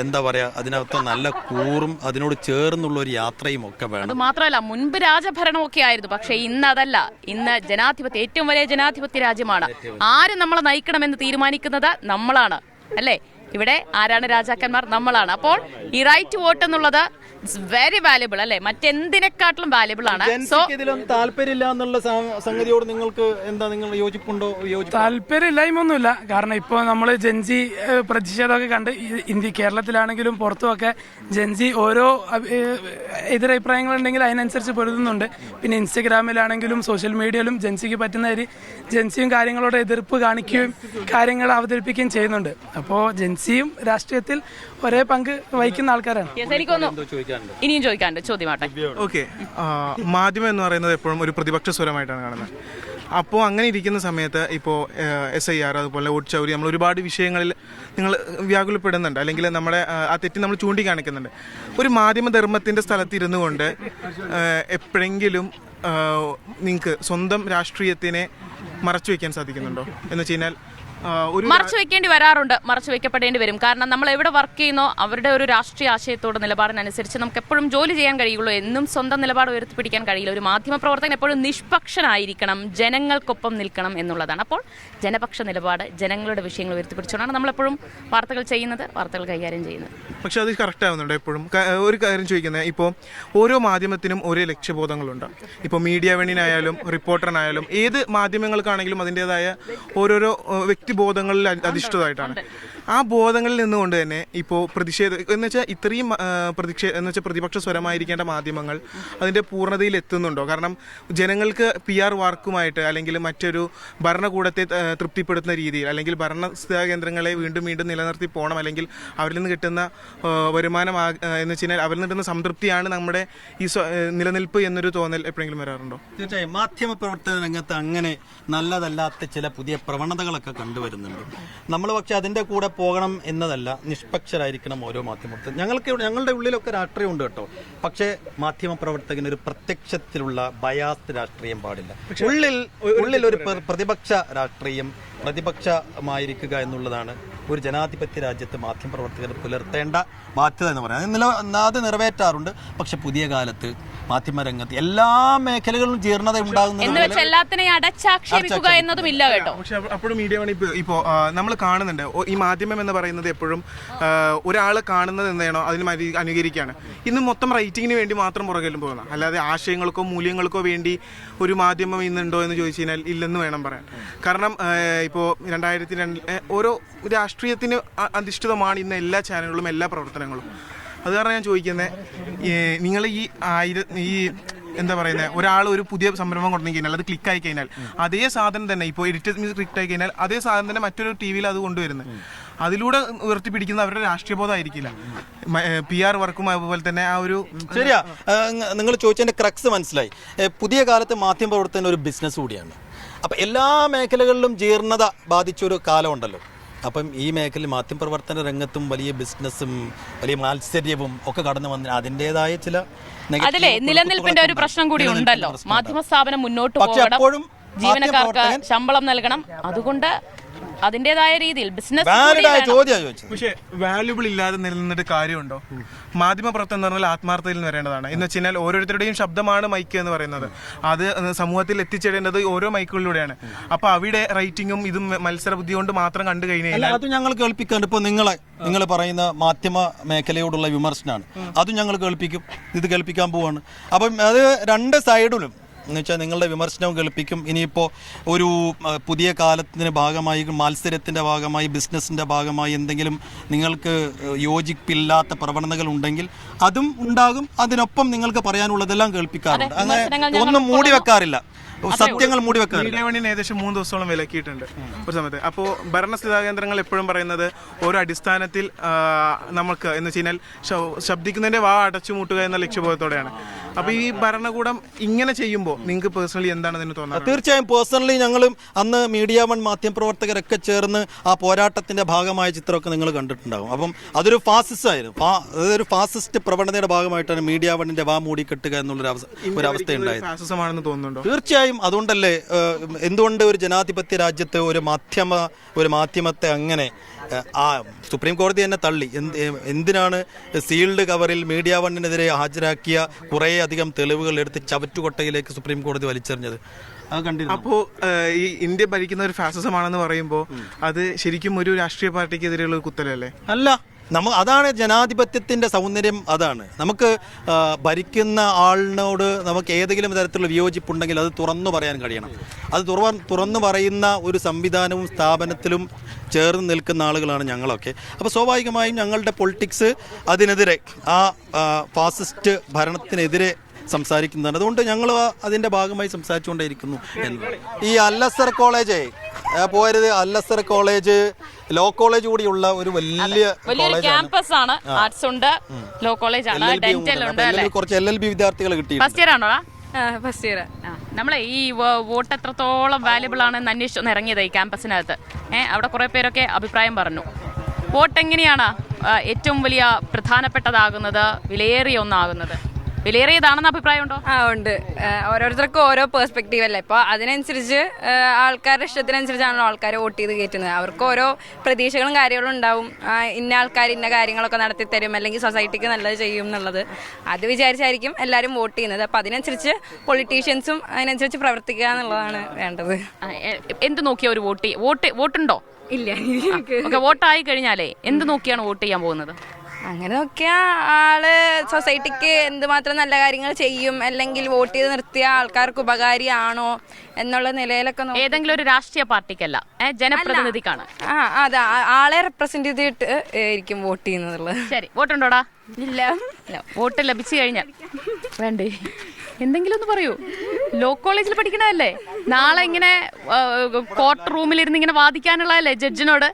A: എന്താ പറയുക, അതിനകത്ത് നല്ല കൂറും അതിനോട് ചേർന്നുള്ള ഒരു യാത്രയും ഒക്കെ വേണം.
B: അത് മാത്രമല്ല, മുൻപ് രാജഭരണമൊക്കെ ആയിരുന്നു, പക്ഷേ ഇന്ന് അതല്ല. ഇന്ന് ജനാധിപത്യ, ഏറ്റവും വലിയ ജനാധിപത്യ രാജ്യമാണ്. ആര് നമ്മളെ നയിക്കണമെന്ന് തീരുമാനിക്കുന്നത് നമ്മളാണ്, അല്ലേ? ഇവിടെ ആരാണ് രാജാക്കന്മാർ? നമ്മളാണ്. അപ്പോൾ ഈ റൈറ്റ് വോട്ട് എന്നുള്ളത് വെരി വാല്യുബിൾ, അല്ലേ? മറ്റെന്തിനെക്കാട്ടിലും വാല്യുബിൾ ആണ്. സോ
A: ഇതിലൊന്നും താല്പര്യമില്ല എന്നുള്ള സംഗതിയോട് നിങ്ങൾക്ക് എന്താ, നിങ്ങൾ യോജിപ്പുണ്ടോ?
H: താല്പര്യമില്ലായ്മൊന്നുമില്ല. കാരണം ഇപ്പോൾ നമ്മൾ ജൻസി പ്രതിഷേധമൊക്കെ കണ്ട് കേരളത്തിലാണെങ്കിലും പുറത്തുമൊക്കെ ജൻസി ഓരോ എതിരഭിപ്രായങ്ങളുണ്ടെങ്കിൽ അതിനനുസരിച്ച് പൊരുതുന്നുണ്ട്. പിന്നെ ഇൻസ്റ്റഗ്രാമിലാണെങ്കിലും സോഷ്യൽ മീഡിയയിലും ജൻസിക്ക് പറ്റുന്ന ജൻസിയും കാര്യങ്ങളോട് എതിർപ്പ് കാണിക്കുകയും കാര്യങ്ങൾ അവതരിപ്പിക്കുകയും ചെയ്യുന്നുണ്ട്. അപ്പോൾ ജൻസിയും രാഷ്ട്രീയത്തിൽ ഒരേ പങ്ക് വഹിക്കുന്ന ആൾക്കാരാണ്.
B: ഇനിയും ചോദിക്കാണ്ട് ചോദ്യമാട്ടെ.
C: ഓക്കെ, മാധ്യമം എന്ന് പറയുന്നത് എപ്പോഴും ഒരു പ്രതിപക്ഷ സ്വരമായിട്ടാണ് കാണുന്നത്. അപ്പോൾ അങ്ങനെ ഇരിക്കുന്ന സമയത്ത് ഇപ്പോൾ SIR അതുപോലെ വോട്ട് ചൗരി, നമ്മൾ ഒരുപാട് വിഷയങ്ങളിൽ നിങ്ങൾ വ്യാകുലപ്പെടുന്നുണ്ട്, അല്ലെങ്കിൽ നമ്മുടെ ആ തെറ്റി നമ്മൾ ചൂണ്ടിക്കാണിക്കുന്നുണ്ട്. ഒരു മാധ്യമധർമ്മത്തിൻ്റെ സ്ഥലത്ത് ഇരുന്നു കൊണ്ട് എപ്പോഴെങ്കിലും നിങ്ങൾക്ക് സ്വന്തം രാഷ്ട്രീയത്തിനെ മറച്ചു വയ്ക്കാൻ സാധിക്കുന്നുണ്ടോ എന്ന് വെച്ച് കഴിഞ്ഞാൽ?
B: മറച്ചു വെക്കേണ്ടി വരാറുണ്ട്, മറച്ചു വെക്കപ്പെടേണ്ടി വരും. കാരണം നമ്മൾ എവിടെ വർക്ക് ചെയ്യുന്നോ അവരുടെ ഒരു രാഷ്ട്രീയ ആശയത്തോട് നിലപാടിനനുസരിച്ച് നമുക്ക് എപ്പോഴും ജോലി ചെയ്യാൻ കഴിയുള്ളൂ. എന്നും സ്വന്തം നിലപാട് ഉയർത്തിപ്പിടിക്കാൻ കഴിയില്ല. ഒരു മാധ്യമ പ്രവർത്തകൻ എപ്പോഴും നിഷ്പക്ഷനായിരിക്കണം, ജനങ്ങൾക്കൊപ്പം നിൽക്കണം എന്നുള്ളതാണ്. അപ്പോൾ ജനപക്ഷ നിലപാട്, ജനങ്ങളുടെ വിഷയങ്ങൾ ഉയർത്തിപ്പിടിച്ചുകൊണ്ടാണ് നമ്മളെപ്പോഴും വാർത്തകൾ ചെയ്യുന്നത്, വാർത്തകൾ കൈകാര്യം ചെയ്യുന്നത്.
C: പക്ഷെ അത് കറക്റ്റ് ആവുന്നുണ്ട് എപ്പോഴും. ഒരു കാര്യം ചോദിക്കുന്നത്, ഇപ്പോൾ ഓരോ മാധ്യമത്തിനും ഓരോ ലക്ഷ്യബോധങ്ങളുണ്ട്. ഇപ്പോൾ മീഡിയ വണിനായാലും റിപ്പോർട്ടറിനായാലും ഏത് മാധ്യമങ്ങൾക്കാണെങ്കിലും അതിൻ്റെതായ ഓരോരോ ബോധങ്ങളിൽ അധിഷ്ഠിതമായിട്ടാണ്. ആ ബോധങ്ങളിൽ നിന്നുകൊണ്ട് തന്നെ ഇപ്പോൾ പ്രതിഷേധം എന്ന് വെച്ചാൽ ഇത്രയും പ്രതിപക്ഷ സ്വരമായിരിക്കേണ്ട മാധ്യമങ്ങൾ അതിൻ്റെ പൂർണ്ണതയിൽ എത്തുന്നുണ്ടോ? കാരണം ജനങ്ങൾക്ക് PR വർക്കുമായിട്ട് അല്ലെങ്കിൽ മറ്റൊരു ഭരണകൂടത്തെ തൃപ്തിപ്പെടുത്തുന്ന രീതിയിൽ, അല്ലെങ്കിൽ ഭരണ കേന്ദ്രങ്ങളെ വീണ്ടും വീണ്ടും നിലനിർത്തി പോകണം, അല്ലെങ്കിൽ അവരിൽ നിന്ന് കിട്ടുന്ന വരുമാനം എന്ന് വെച്ച് കഴിഞ്ഞാൽ അവരിൽ നിന്ന് കിട്ടുന്ന സംതൃപ്തിയാണ് നമ്മുടെ ഈ നിലനിൽപ്പ് എന്നൊരു തോന്നൽ എപ്പോഴെങ്കിലും വരാറുണ്ടോ?
A: തീർച്ചയായും മാധ്യമ പ്രവർത്തന രംഗത്ത് അങ്ങനെ നല്ലതല്ലാത്ത ചില പുതിയ പ്രവണതകളൊക്കെ കണ്ടുവരുന്നുണ്ട്. നമ്മൾ പക്ഷെ അതിൻ്റെ കൂടെ പോകണം എന്നതല്ല, നിഷ്പക്ഷരായിരിക്കണം ഓരോ മാധ്യമപ്രവർത്തകരും. ഞങ്ങളുടെ ഉള്ളിലൊക്കെ രാഷ്ട്രീയം ഉണ്ട് കേട്ടോ, പക്ഷേ മാധ്യമ പ്രവർത്തകന് ഒരു പ്രത്യക്ഷത്തിലുള്ള ബയാസ്ഡ് രാഷ്ട്രീയം പാടില്ല. ഉള്ളിൽ ഒരു പ്രതിപക്ഷ രാഷ്ട്രീയം, പ്രതിപക്ഷമായിരിക്കുക എന്നുള്ളതാണ് ഒരു ജനാധിപത്യ രാജ്യത്ത് മാധ്യമപ്രവർത്തകർ പുലർത്തേണ്ട ബാധ്യത എന്ന് പറയുന്നത്. അത് നിറവേറ്റാറുണ്ട്. പക്ഷെ പുതിയ കാലത്ത് മാധ്യമരംഗത്ത് എല്ലാ മേഖലകളിലും ജീർണത ഉണ്ടാകുന്നത്
B: എല്ലാത്തിനെയും അടച്ചാക്ഷേപിക്കുക എന്നതും ഇല്ല കേട്ടോ.
C: പക്ഷെ അപ്പോഴും മീഡിയ ഇപ്പോൾ നമ്മൾ കാണുന്നുണ്ട്, ഈ മാധ്യമം എന്ന് പറയുന്നത് എപ്പോഴും ഒരാൾ കാണുന്നത് എന്താണോ അതിന് അനുകരിക്കുകയാണ്. ഇന്ന് മൊത്തം റൈറ്റിങ്ങിന് വേണ്ടി മാത്രം പുറകിലും പോകുന്നത്, അല്ലാതെ ആശയങ്ങൾക്കോ മൂല്യങ്ങൾക്കോ വേണ്ടി ഒരു മാധ്യമം ഇന്നുണ്ടോ എന്ന് ചോദിച്ചു കഴിഞ്ഞാൽ ഇല്ലെന്ന് വേണം പറയാൻ. കാരണം ഇപ്പോൾ 2002 ഓരോ രാഷ്ട്രീയത്തിന് അധിഷ്ഠിതമാണ് ഇന്ന് എല്ലാ ചാനലുകളും എല്ലാ പ്രവർത്തനങ്ങളും. അത് കാരണം ഞാൻ ചോദിക്കുന്നത്, നിങ്ങൾ ഈ എന്താ പറയുന്നത്, ഒരാൾ ഒരു പുതിയ സംരംഭം കൊണ്ടുവന്നു കഴിഞ്ഞാൽ അത് ക്ലിക്കായി കഴിഞ്ഞാൽ അതേ സാധനം തന്നെ ഇപ്പോൾ എഡിറ്റഡ് മ്യൂസിക് ക്ലിക്കായി കഴിഞ്ഞാൽ അതേ സാധനം തന്നെ മറ്റൊരു TV അത് കൊണ്ടുവരുന്നത്, അതിലൂടെ ഉയർത്തിപ്പിടിക്കുന്ന അവരുടെ രാഷ്ട്രീയബോധമായിരിക്കില്ല. PR വർക്കും അതുപോലെ തന്നെ ആ ഒരു
A: ശരിയാ. നിങ്ങൾ ചോദിച്ചതിൻ്റെ ക്രക്സ് മനസ്സിലായി. പുതിയ കാലത്ത് മാധ്യമപ്രവർത്തനം ഒരു ബിസിനസ് കൂടിയാണ്. അപ്പം എല്ലാ മേഖലകളിലും ജീർണത ബാധിച്ചൊരു കാലമുണ്ടല്ലോ. അപ്പം ഈ മേഖലയിൽ മാധ്യമപ്രവർത്തന രംഗത്തും വലിയ ബിസിനസ്സും വലിയ മാത്സര്യവും ഒക്കെ കടന്നു വന്ന അതിൻ്റെതായ ചില
B: അതിലെ നിലനിൽപ്പിന്റെ ഒരു പ്രശ്നം കൂടി ഉണ്ടല്ലോ. മാധ്യമ സ്ഥാപനം മുന്നോട്ട് പോകണം, ജീവനക്കാർക്ക് ശമ്പളം നൽകണം, അതുകൊണ്ട് അതിന്റേതായ രീതിയിൽ ബിസിനസ്.
C: പക്ഷേ വാല്യുബിൾ ഇല്ലാതെ നിലനിന്നിട്ട് കാര്യമുണ്ടോ? മാധ്യമപ്രവർത്തനം എന്ന് പറഞ്ഞാൽ ആത്മാർത്ഥതയിൽ നിന്ന് വരേണ്ടതാണ്. എന്ന് വെച്ച് കഴിഞ്ഞാൽ ഓരോരുത്തരുടെയും ശബ്ദമാണ് മൈക്ക് എന്ന് പറയുന്നത്. അത് സമൂഹത്തിൽ എത്തിച്ചേരേണ്ടത് ഓരോ മൈക്കുകളിലൂടെയാണ്. അപ്പൊ അവിടെ റൈറ്റിങ്ങും ഇതും മത്സര ബുദ്ധി കൊണ്ട് മാത്രം കണ്ടു കഴിഞ്ഞാൽ
A: അത് ഞങ്ങൾ കേൾപ്പിക്കാണ്ട്. ഇപ്പൊ നിങ്ങൾ പറയുന്ന മാധ്യമ മേഖലയോടുള്ള വിമർശനമാണ്, അതും ഞങ്ങൾ കേൾപ്പിക്കും. ഇത് കേൾപ്പിക്കാൻ പോവാണ്. അപ്പം അത് രണ്ട് സൈഡിലും എന്ന് വെച്ചാൽ നിങ്ങളുടെ വിമർശനവും കേൾപ്പിക്കും. ഇനിയിപ്പോൾ ഒരു പുതിയ കാലത്തിൻ്റെ ഭാഗമായി, മത്സരത്തിൻ്റെ ഭാഗമായി, ബിസിനസ്സിൻ്റെ ഭാഗമായി എന്തെങ്കിലും നിങ്ങൾക്ക് യോജിപ്പില്ലാത്ത പ്രവണതകൾ ഉണ്ടെങ്കിൽ അതും ഉണ്ടാകും. അതിനൊപ്പം നിങ്ങൾക്ക് പറയാനുള്ളതെല്ലാം കേൾപ്പിക്കാറുണ്ട്. അങ്ങനെ ഒന്നും മൂടി വെക്കാറില്ല, സത്യങ്ങൾ മൂടി വെക്കാറില്ല.
C: മീഡിയ വണ്ണിന് ഏകദേശം 3 ദിവസത്തോളം വിലക്കിയിട്ടുണ്ട് ഒരു സമയത്ത്. അപ്പോൾ ഭരണസ്ഥിതാ കേന്ദ്രങ്ങൾ എപ്പോഴും പറയുന്നത് ഓരോ അടിസ്ഥാനത്തിൽ നമുക്ക് എന്ന് വെച്ച് കഴിഞ്ഞാൽ ശബ്ദിക്കുന്നതിന്റെ വാ അടച്ചുമൂട്ടുക എന്ന ലക്ഷ്യബോധത്തോടെയാണ്. അപ്പൊ ഈ ഭരണകൂടം ഇങ്ങനെ ചെയ്യുമ്പോൾ നിങ്ങൾക്ക് പേഴ്സണലി എന്താണ് അതിന് തോന്നുന്നത്?
A: തീർച്ചയായും പേഴ്സണലി ഞങ്ങളും അന്ന് മീഡിയ വൺ മാധ്യമപ്രവർത്തകരൊക്കെ ചേർന്ന് ആ പോരാട്ടത്തിന്റെ ഭാഗമായ ചിത്രമൊക്കെ നിങ്ങൾ കണ്ടിട്ടുണ്ടാകും. അപ്പം അതൊരു ഫാസിസ്റ്റ് അതൊരു ഫാസിസ്റ്റ് പ്രവണതയുടെ ഭാഗമായിട്ടാണ് മീഡിയ വണ്ണിന്റെ വാ മൂടിക്കെട്ടുക എന്നുള്ളൊരു അവസ്ഥ ഉണ്ടായത്.
C: ഫാസിസമാണെന്ന് തോന്നുന്നുണ്ടോ?
A: തീർച്ചയായും. അതുകൊണ്ടല്ലേ എന്തുകൊണ്ട് ഒരു ജനാധിപത്യ രാജ്യത്ത് ഒരു മാധ്യമത്തെ അങ്ങനെ സുപ്രീം കോടതി തന്നെ തള്ളി. എന്തിനാണ് സീൽഡ് കവറിൽ മീഡിയ വണ്ണിനെതിരെ ഹാജരാക്കിയ കുറേ അധികം തെളിവുകൾ എടുത്ത് ചവറ്റുകൊട്ടയിലേക്ക് സുപ്രീം കോടതി വലിച്ചെറിഞ്ഞത്?
C: അപ്പോൾ ഈ ഇന്ത്യ ഭരിക്കുന്ന ഒരു ഫാസിസമാണെന്ന് പറയുമ്പോൾ അത് ശരിക്കും ഒരു രാഷ്ട്രീയ പാർട്ടിക്കെതിരെയുള്ള ഒരു കുത്തലല്ലേ?
A: അല്ല, അതാണ് ജനാധിപത്യത്തിൻ്റെ സൗന്ദര്യം. അതാണ് നമുക്ക് ഭരിക്കുന്ന ആളിനോട് നമുക്ക് ഏതെങ്കിലും തരത്തിലുള്ള വിയോജിപ്പുണ്ടെങ്കിൽ അത് തുറന്നു പറയാൻ കഴിയണം. അത് തുറന്നു പറയുന്ന ഒരു സംവിധാനവും സ്ഥാപനത്തിലും ചേർന്ന് നിൽക്കുന്ന ആളുകളാണ് ഞങ്ങളൊക്കെ. അപ്പോൾ സ്വാഭാവികമായും ഞങ്ങളുടെ പൊളിറ്റിക്സ് അതിനെതിരെ, ആ ഫാസിസ്റ്റ് ഭരണത്തിനെതിരെ സംസാരിക്കുന്നതാണ്. അതുകൊണ്ട് ഞങ്ങൾ അതിൻ്റെ ഭാഗമായി സംസാരിച്ചുകൊണ്ടേയിരിക്കുന്നു എന്ന്. ഈ അല്ലസർ കോളേജ് പോയത്, അല്ലസർ കോളേജ് ലോ കോളേജ് കൂടിയുള്ള ഒരു വലിയ
B: ക്യാമ്പസ് ആണ്. ആർട്സ് ഉണ്ട്, ലോ കോളേജ് ആണ്, ഡെന്റൽ ഉണ്ട്.
A: കുറച്ച് LLB വിദ്യാർത്ഥികളെ കിട്ടി.
B: ഫസ്റ്റ് ഇയർ ആണോ? First year. നമ്മളെ ഈ വോട്ട് എത്രത്തോളം വാല്യുബിൾ ആണെന്ന് അന്വേഷിച്ചൊന്ന് ഇറങ്ങിയത് ഈ ക്യാമ്പസിനകത്ത്. അവിടെ കുറെ പേരൊക്കെ അഭിപ്രായം പറഞ്ഞു. വോട്ട് എങ്ങനെയാണ് ഏറ്റവും വലിയ പ്രധാനപ്പെട്ടതാകുന്നത്, വിലയേറിയ ഒന്നാകുന്നത്? വിലയേറിയതാണെന്ന് അഭിപ്രായമുണ്ടോ?
G: ഉണ്ട്. ഓരോരുത്തർക്കും ഓരോ പേഴ്സ്പെക്റ്റീവ് അല്ലേ. ഇപ്പോൾ അതിനനുസരിച്ച് ആൾക്കാരുടെ ഇഷ്ടത്തിനനുസരിച്ചാണല്ലോ ആൾക്കാർ വോട്ട് ചെയ്ത് കയറ്റുന്നത്. അവർക്ക് ഓരോ പ്രതീക്ഷകളും കാര്യങ്ങളും ഉണ്ടാവും. ഇന്ന ആൾക്കാർ ഇന്ന കാര്യങ്ങളൊക്കെ നടത്തി തരും, അല്ലെങ്കിൽ സൊസൈറ്റിക്ക് നല്ലത് ചെയ്യും എന്നുള്ളത്. അത് വിചാരിച്ചായിരിക്കും എല്ലാവരും വോട്ട് ചെയ്യുന്നത്. അപ്പോൾ അതിനനുസരിച്ച് പൊളിറ്റീഷ്യൻസും അതിനനുസരിച്ച് പ്രവർത്തിക്കുക എന്നുള്ളതാണ് വേണ്ടത്.
B: എന്ത് നോക്കിയാ ഒരു വോട്ടുണ്ടോ? ഇല്ല. വോട്ടായി കഴിഞ്ഞാലേ എന്ത് നോക്കിയാണ് വോട്ട് ചെയ്യാൻ പോകുന്നത്?
G: അങ്ങനെ നോക്കിയാൽ ആള് സൊസൈറ്റിക്ക് എന്തുമാത്രം നല്ല കാര്യങ്ങൾ ചെയ്യും, അല്ലെങ്കിൽ വോട്ട് ചെയ്ത് നിർത്തിയ ആൾക്കാർക്ക് ഉപകാരിയാണോ എന്നുള്ള നിലയിലൊക്കെ
B: ഏതെങ്കിലും ഒരു രാഷ്ട്രീയ പാർട്ടിക്കല്ല, ജനപ്രതിനിധിക്കാണ്.
G: അതെ, ആളെ റെപ്രസെന്റ് ചെയ്തിട്ട് ആയിരിക്കും വോട്ട് ചെയ്യുന്നത്.
B: ശരി, വോട്ടുണ്ടോടാ?
G: ഇല്ല.
B: വോട്ട് ലഭിച്ചു കഴിഞ്ഞാൽ വേണ്ടേ? എന്തെങ്കിലും ഒന്ന് പറയൂ. ലോ കോളേജിൽ പഠിക്കണതല്ലേ, നാളെ ഇങ്ങനെ കോർട്ട് റൂമിലിരുന്ന് ഇങ്ങനെ വാദിക്കാനുള്ളതല്ലേ ജഡ്ജിനോട്?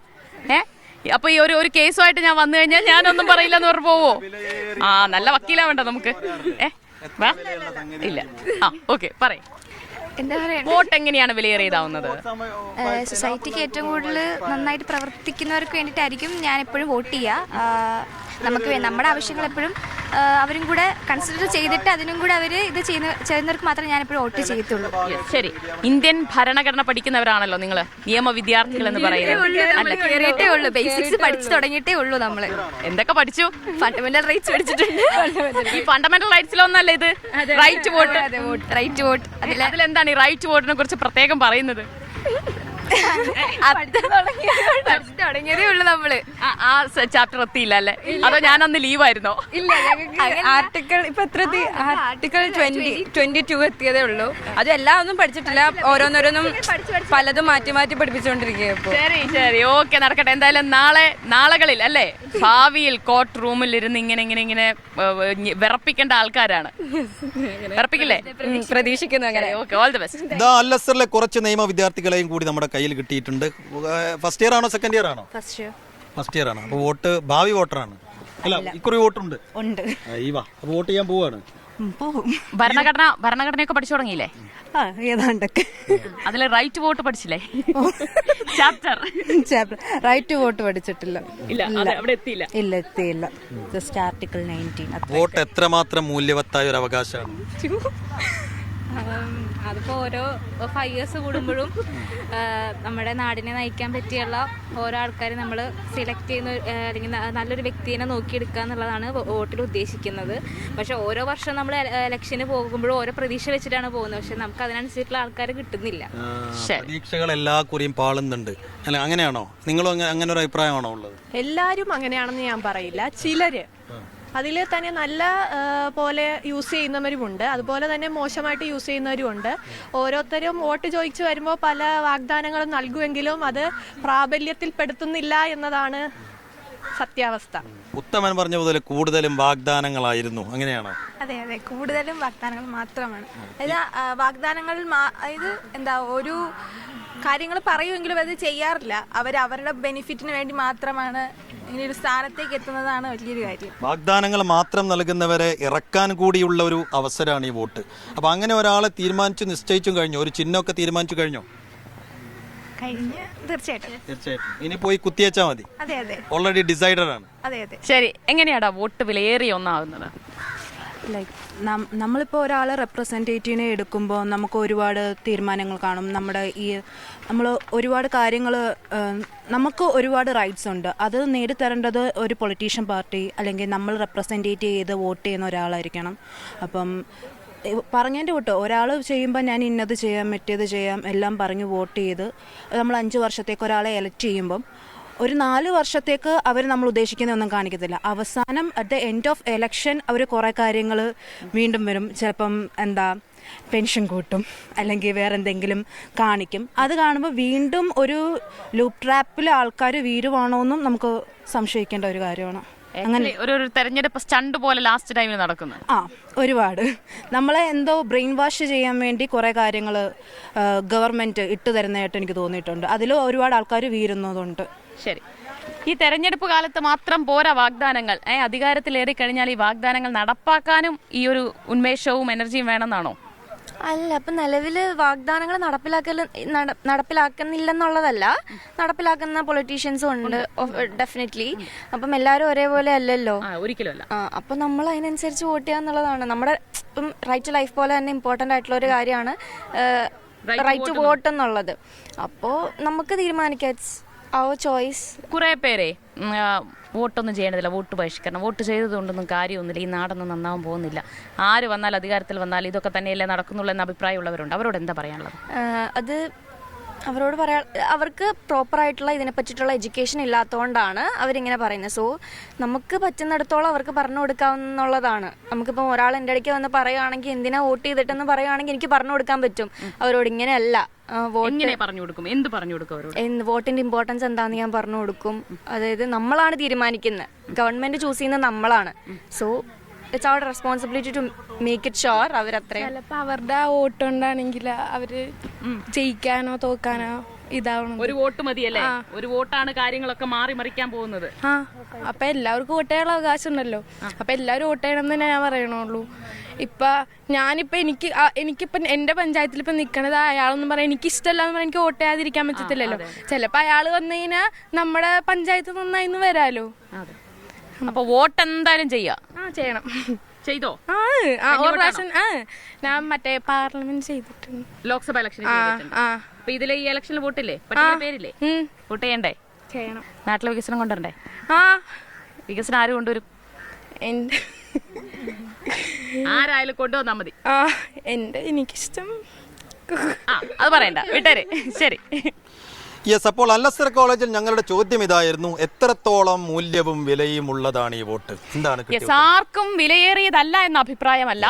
B: അപ്പൊ ഈ ഒരു കേസുമായിട്ട് ഞാൻ വന്നു കഴിഞ്ഞാൽ ഞാനൊന്നും പറയില്ല എന്ന് പറഞ്ഞു പോവോ? നല്ല വക്കീലാവണ്ട നമുക്ക്. ഇല്ല. ഓക്കെ, പറയും.
N: എന്താ പറയുക,
B: വോട്ട് എങ്ങനെയാണ് വിലയേറിയതാവുന്നത്?
N: സൊസൈറ്റിക്ക് ഏറ്റവും കൂടുതൽ നന്നായിട്ട് പ്രവർത്തിക്കുന്നവർക്ക് വേണ്ടിയിട്ടായിരിക്കും ഞാൻ എപ്പോഴും വോട്ട് ചെയ്യുക. നമുക്ക് നമ്മുടെ ആവശ്യങ്ങൾ എപ്പോഴും അവരും കൂടെ കൺസിഡർ ചെയ്തിട്ട് അതിനും കൂടെ അവർ ഇത് ചെയ്യുന്നവർക്ക് മാത്രമേ ഞാൻ എപ്പോഴും വോട്ട് ചെയ്യത്തുള്ളൂ.
B: ശരി, ഇന്ത്യൻ ഭരണഘടന പഠിക്കുന്നവരാണല്ലോ നിങ്ങൾ, നിയമ വിദ്യാർത്ഥികൾ എന്ന് പറയുന്നത്.
N: ബേസിക്സ് പഠിച്ചു തുടങ്ങിയിട്ടേ ഉള്ളൂ. നമ്മൾ
B: എന്തൊക്കെ പഠിച്ചു?
N: ഫണ്ടമെന്റൽ റൈറ്റ്സ് പഠിച്ചിട്ടുണ്ട്.
B: ഈ ഫണ്ടമെന്റൽ റൈറ്റ്സിലൊന്നല്ലേ ഇത് റൈറ്റ് വോട്ട്?
N: Right vote.
B: അതിലെന്താണ് ഈ റൈറ്റ് വോട്ടിനെ കുറിച്ച് പ്രത്യേകം പറയുന്നത്?
N: തുടങ്ങിയതേ ഉള്ളൂ നമ്മള്.
B: ആ ചാപ്റ്റർ എത്തിയില്ല അല്ലേ? അതോ ഞാനന്ന് ലീവായിരുന്നോ?
G: ഇല്ല, ആർട്ടിക്കിൾ ഇപ്പൊ ആർട്ടിക്കിൾ 22 എത്തിയതേ ഉള്ളൂ. അത് എല്ലാം ഒന്നും പഠിച്ചിട്ടില്ല. ഓരോന്നോരോന്നും പലതും മാറ്റി മാറ്റി പഠിപ്പിച്ചുകൊണ്ടിരിക്കുക.
B: ശരി, ഓക്കെ, നടക്കട്ടെ. എന്തായാലും നാളുകളിൽ അല്ലേ, ഭാവിയിൽ കോർട്ട് റൂമിൽ ഇരുന്ന് ഇങ്ങനെ വിറപ്പിക്കേണ്ട ആൾക്കാരാണ്. വിറപ്പിക്കില്ലേ?
G: പ്രതീക്ഷിക്കുന്നു. അങ്ങനെ.
B: Okay, all the best.
A: അല്ലസറിലെ കുറച്ച് നിയമ വിദ്യാർത്ഥികളെയും കൂടി നമ്മുടെ കയ്യിൽ കിട്ടിയിട്ടുണ്ട്. ഫസ്റ്റ് ഇയർ ആണോ സെക്കൻഡ് ഇയർ ആണോ? ഫസ്റ്റ് ഇയർ ആണ്. അപ്പോൾ ഭാവി വോട്ടറാണ്. അല്ല, ഇക്കുറി വോട്ടുണ്ട്.
B: ഉണ്ട്.
A: വോട്ട് ചെയ്യാൻ പോവാണ്.
B: ഭരണഘടനയൊക്കെ പഠിച്ചു തുടങ്ങിയില്ലേ?
O: ആ ഏതാണ്ടൊക്കെ.
B: അതിൽ റൈറ്റ് വോട്ട് പഠിച്ചില്ലേ? ചാപ്റ്റർ
O: റൈറ്റ് വോട്ട് പഠിച്ചിട്ടില്ല.
B: ഇല്ല, അവിടെ എത്തിയില്ല.
O: ഇല്ല, എത്തിയില്ല. Just article 19.
A: വോട്ട് എത്രമാത്രം മൂല്യവത്തായ ഒരു അവകാശമാണ്?
N: അതിപ്പോൾ ഓരോ 5 years കൂടുമ്പോഴും നമ്മുടെ നാടിനെ നയിക്കാൻ പറ്റിയുള്ള ഓരോ ആൾക്കാരെ നമ്മൾ സെലക്ട് ചെയ്യുന്ന അല്ലെങ്കിൽ നല്ലൊരു വ്യക്തിയെ നോക്കിയെടുക്കുക എന്നുള്ളതാണ് വോട്ടിൽ ഉദ്ദേശിക്കുന്നത്. പക്ഷെ ഓരോ വർഷം നമ്മൾ ഇലക്ഷന് പോകുമ്പോഴും ഓരോ പ്രതീക്ഷ വെച്ചിട്ടാണ് പോകുന്നത്. പക്ഷെ നമുക്ക് അതിനനുസരിച്ചുള്ള ആൾക്കാർ കിട്ടുന്നില്ല.
A: പ്രതീക്ഷകൾ എല്ലാ കുറിയും പാളുന്നുണ്ട് അല്ല, അങ്ങനെയാണോ? നിങ്ങളും അങ്ങനെ ഒരു അഭിപ്രായമാണോ ഉള്ളത്?
P: എല്ലാവരും അങ്ങനെയാണെന്ന് ഞാൻ പറയില്ല. ചിലര് അതിൽ തന്നെ നല്ല പോലെ യൂസ് ചെയ്യുന്നവരുമുണ്ട്, അതുപോലെ തന്നെ മോശമായിട്ട് യൂസ് ചെയ്യുന്നവരുമുണ്ട്. ഓരോരുത്തരും വോട്ട് ചോദിച്ചു വരുമ്പോൾ പല വാഗ്ദാനങ്ങളും നൽകുമെങ്കിലും അത് പ്രാബല്യത്തിൽപ്പെടുത്തുന്നില്ല എന്നതാണ് സത്യാവസ്ഥ.
A: ഉത്തമൻ പറഞ്ഞ പോലെ കൂടുതലും വാഗ്ദാനങ്ങളായിരുന്നു, അങ്ങനെയാണോ?
Q: അതെ അതെ, കൂടുതലും വാഗ്ദാനങ്ങൾ മാത്രമാണ്. അതായത് വാഗ്ദാനങ്ങൾ അതായത് എന്താ, ഒരു കാര്യങ്ങൾ പറയുമെങ്കിലും അത് ചെയ്യാറില്ല. അവരുടെ ബെനിഫിറ്റിന് വേണ്ടി മാത്രമാണ് ഇങ്ങനെ ഒരു സ്ഥാനത്തേക്ക് എത്തുന്നതാണ് വലിയൊരു കാര്യം.
A: വാഗ്ദാനങ്ങൾ മാത്രം നൽകുന്നവരെ ഇറക്കാൻ കൂടിയുള്ള ഒരു അവസരമാണ് ഈ വോട്ട്. അപ്പൊ അങ്ങനെ ഒരാളെ തീരുമാനിച്ചു നിശ്ചയിച്ചും കഴിഞ്ഞോ? ഒരു ചിഹ്നമൊക്കെ തീരുമാനിച്ചു കഴിഞ്ഞോ?
Q: തീർച്ചയായിട്ടും.
A: ഇനി പോയി കുത്തിയേച്ചാ മതി.
Q: അതെ അതെ,
A: ഓൾറെഡി ഡിസൈഡഡ് ആണ്.
Q: അതെ അതെ.
B: ശരി, എങ്ങനെയാടാ വോട്ട് വിലയേറിയ ഒന്നാവുന്നത്?
O: ലൈക്ക് നമ്മളിപ്പോൾ ഒരാളെ റെപ്രസെൻറ്റേറ്റീവിനെ എടുക്കുമ്പോൾ നമുക്ക് ഒരുപാട് തീരുമാനങ്ങൾ കാണും. നമ്മൾ ഒരുപാട് കാര്യങ്ങൾ, നമുക്ക് ഒരുപാട് റൈറ്റ്സ് ഉണ്ട്. അത് നേടിത്തരേണ്ടത് ഒരു പൊളിറ്റീഷ്യൻ പാർട്ടി അല്ലെങ്കിൽ നമ്മൾ റെപ്രസെൻറ്റേറ്റ് ചെയ്ത് വോട്ട് ചെയ്യുന്ന ഒരാളായിരിക്കണം. അപ്പം പറഞ്ഞതിൻ്റെ വിട്ടോ ഒരാൾ ചെയ്യുമ്പോൾ ഞാൻ ഇന്നത് ചെയ്യാം മറ്റേത് ചെയ്യാം എല്ലാം പറഞ്ഞ് വോട്ട് ചെയ്ത് നമ്മൾ 5 വർഷത്തേക്ക് ഒരാളെ എലക്ട് ചെയ്യുമ്പം ഒരു 4 വർഷത്തേക്ക് അവർ നമ്മൾ ഉദ്ദേശിക്കുന്നതൊന്നും കാണിക്കത്തില്ല. അവസാനം at the end of election അവർ കുറേ കാര്യങ്ങൾ വീണ്ടും വരും. ചിലപ്പം പെൻഷൻ കൂട്ടും അല്ലെങ്കിൽ വേറെ എന്തെങ്കിലും കാണിക്കും. അത് കാണുമ്പോൾ വീണ്ടും ഒരു ലൂപ്പ് ട്രാപ്പിൽ ആൾക്കാർ വീഴുവാണോന്നും നമുക്ക് സംശയിക്കേണ്ട ഒരു കാര്യമാണ്.
B: അങ്ങനെ ഒരു തെരഞ്ഞെടുപ്പ് സ്റ്റണ്ട് പോലെ ലാസ്റ്റ് ടൈമിൽ നടക്കുന്നത്.
O: ഒരുപാട് നമ്മളെ എന്തോ ബ്രെയിൻ വാഷ് ചെയ്യാൻ വേണ്ടി കുറേ കാര്യങ്ങൾ ഗവൺമെൻറ് ഇട്ട് തരുന്നതായിട്ട് എനിക്ക് തോന്നിയിട്ടുണ്ട്. അതിൽ ഒരുപാട് ആൾക്കാർ വീഴുന്നതുണ്ട്.
B: ശരി, ഈ തെരഞ്ഞെടുപ്പ് കാലത്ത് മാത്രം പോരാ വാഗ്ദാനങ്ങൾ. അധികാരത്തിലേറി കഴിഞ്ഞാൽ ഈ വാഗ്ദാനങ്ങൾ നടപ്പാക്കാനും ഈ ഒരു ഉന്മേഷവും എനർജിയും വേണമെന്നാണോ?
N: അല്ല, അപ്പം നിലവിൽ വാഗ്ദാനങ്ങൾ നടപ്പിലാക്കുന്നില്ലെന്നുള്ളതല്ല, നടപ്പിലാക്കുന്ന പൊളിറ്റീഷ്യൻസും ഉണ്ട് ഡെഫിനറ്റ്ലി. അപ്പം എല്ലാവരും ഒരേപോലെ അല്ലല്ലോ,
B: ഒരിക്കലും അല്ല.
N: അപ്പം നമ്മൾ അതിനനുസരിച്ച് വോട്ട് ചെയ്യുക എന്നുള്ളതാണ് നമ്മുടെ ഇപ്പം റൈറ്റ് ടു ലൈഫ് പോലെ തന്നെ ഇമ്പോർട്ടൻ്റ് ആയിട്ടുള്ള ഒരു കാര്യമാണ് റൈറ്റ് ടു വോട്ട് എന്നുള്ളത്. അപ്പോൾ നമുക്ക് തീരുമാനിക്കാം, ഇറ്റ്സ് അവർ ചോയ്സ്.
B: കുറേ പേരെ വോട്ടൊന്നും ചെയ്യേണ്ടതില്ല, വോട്ട് ബഹിഷ്കരണം, വോട്ട് ചെയ്തതുകൊണ്ടൊന്നും കാര്യമൊന്നുമില്ല, ഈ നാടൊന്നും നന്നാവാൻ പോകുന്നില്ല, ആര് വന്നാൽ അധികാരത്തിൽ വന്നാൽ ഇതൊക്കെ തന്നെയല്ലേ നടക്കുന്നുള്ളൂ എന്ന അഭിപ്രായമുള്ളവരുണ്ട്. അവരോട് എന്താ പറയാനുള്ളത്?
N: അത് അവരോട് അവർക്ക് പ്രോപ്പറായിട്ടുള്ള ഇതിനെ പറ്റിയിട്ടുള്ള എഡ്യൂക്കേഷൻ ഇല്ലാത്തതുകൊണ്ടാണ് അവരിങ്ങനെ പറയുന്നത്. സോ നമുക്ക് പറ്റുന്നിടത്തോളം അവർക്ക് പറഞ്ഞു കൊടുക്കാവുന്നതാണ്. നമുക്കിപ്പോൾ ഒരാൾ എൻ്റെ ഇടയ്ക്ക് വന്ന് പറയുകയാണെങ്കിൽ എന്തിനാ വോട്ട് ചെയ്തിട്ടെന്ന് പറയുകയാണെങ്കിൽ എനിക്ക് പറഞ്ഞു കൊടുക്കാൻ പറ്റും അവരോട്. ഇങ്ങനെയല്ല, വോട്ടിന്റെ ഇമ്പോർട്ടൻസ് എന്താണെന്ന് ഞാൻ പറഞ്ഞു കൊടുക്കും. അതായത് നമ്മളാണ് തീരുമാനിക്കുന്നത്, ഗവൺമെന്റ് ചൂസ് ചെയ്യുന്നത് നമ്മളാണ്. സോ ഇറ്റ്സ് അവർ responsibility to make it sure അവരത്രയും.
I: ചിലപ്പോൾ അവരുടെ ആ വോട്ട് കൊണ്ടാണെങ്കിൽ അവര് ജയിക്കാനോ തോക്കാനോ ഇതാവണം.
B: ഒരു വോട്ട് മതിയല്ലേ? ഒരു വോട്ടാണ് കാര്യങ്ങളൊക്കെ മാറി മറിക്കാൻ പോകുന്നത്.
I: അപ്പൊ എല്ലാവർക്കും വോട്ട് ചെയ്യാനുള്ള അവകാശം ഉണ്ടല്ലോ. അപ്പൊ എല്ലാവരും വോട്ട് ചെയ്യണം എന്ന് തന്നെ ഞാൻ പറയണുള്ളൂ. എനിക്കിപ്പം എൻ്റെ പഞ്ചായത്തിൽ ഇപ്പം നിൽക്കണത് അയാളൊന്നും പറയാൻ എനിക്ക് ഇഷ്ടമല്ലാന്ന് പറയാൻ എനിക്ക് വോട്ട് ചെയ്യാതിരിക്കാൻ പറ്റത്തില്ലല്ലോ. ചിലപ്പോൾ അയാൾ വന്നു കഴിഞ്ഞാൽ നമ്മുടെ പഞ്ചായത്ത് നന്നായിന്ന് വരാലോ.
B: അപ്പൊ വോട്ട് എന്തായാലും
I: ചെയ്യണം.
B: ചെയ്തോ?
I: ഒരു പ്രാവശ്യം ഞാൻ മറ്റേ പാർലമെന്റ് ചെയ്തിട്ടുണ്ട്,
B: ലോക്സഭ ഇലക്ഷൻ. അപ്പൊ ഇതിലെ ഈ ഇലക്ഷനിൽ വോട്ടില്ലേ? പേരില്ലേ? വോട്ട് ചെയ്യണ്ടേ?
I: ചെയ്യണം.
B: നാട്ടിലെ വികസനം കൊണ്ടുവരണ്ടേ? വികസനം ആര് കൊണ്ടുവരും? ആരായാലും കൊണ്ടുവന്നാ മതി.
I: എനിക്കിഷ്ടം.
B: അത് പറയണ്ട, വിട്ടേര്. ശരി.
A: അപ്പോൾ അല്ലസർ കോളേജിൽ ഞങ്ങളുടെ ചോദ്യം ഇതായിരുന്നു, എത്രത്തോളം മൂല്യവും വിലയും ഉള്ളതാണ് ഈ വോട്ട്? എന്താണ്?
B: ആർക്കും വിലയേറിയതല്ല എന്ന അഭിപ്രായമല്ല,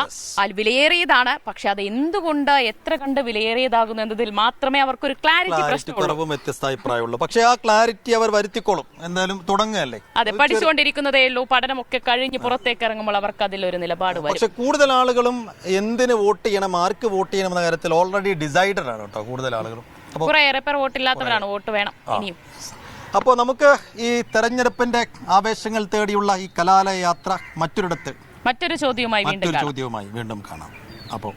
B: വിലയേറിയതാണ്. പക്ഷെ അത് എന്തുകൊണ്ട് എത്ര കണ്ട് വിലയേറിയതാകുന്നു എന്നതിൽ മാത്രമേ അവർക്കൊരു ക്ലാരിറ്റി
A: കുറവും വ്യത്യസ്ത അഭിപ്രായമുള്ളൂ. പക്ഷെ ആ ക്ലാരിറ്റി അവർ വരുത്തിക്കോളും, എന്തായാലും തുടങ്ങുകയല്ലേ.
B: അതെ, പഠിച്ചുകൊണ്ടിരിക്കുന്നതേ ഉള്ളൂ. പഠനമൊക്കെ കഴിഞ്ഞ് പുറത്തേക്ക് ഇറങ്ങുമ്പോൾ അവർക്ക് അതിലൊരു നിലപാട് വരും.
A: പക്ഷെ കൂടുതൽ ആളുകളും എന്തിന് വോട്ട് ചെയ്യണം, ആർക്ക് വോട്ട് ചെയ്യണം എന്ന കാര്യത്തിൽ ഓൾറെഡി ഡിസൈഡഡ് ആണ് കേട്ടോ. കൂടുതൽ ആളുകളും
B: കുറേയേറെ പേർ വോട്ടില്ലാത്തവരാണ്. വോട്ട് വേണം ഇനിയും.
A: അപ്പോൾ നമുക്ക് ഈ തെരഞ്ഞെടുപ്പിന്റെ ആവേശങ്ങൾ തേടിയുള്ള ഈ കലാലയ യാത്ര മറ്റൊരു ചോദ്യവുമായി വീണ്ടും കാണാം. അപ്പോൾ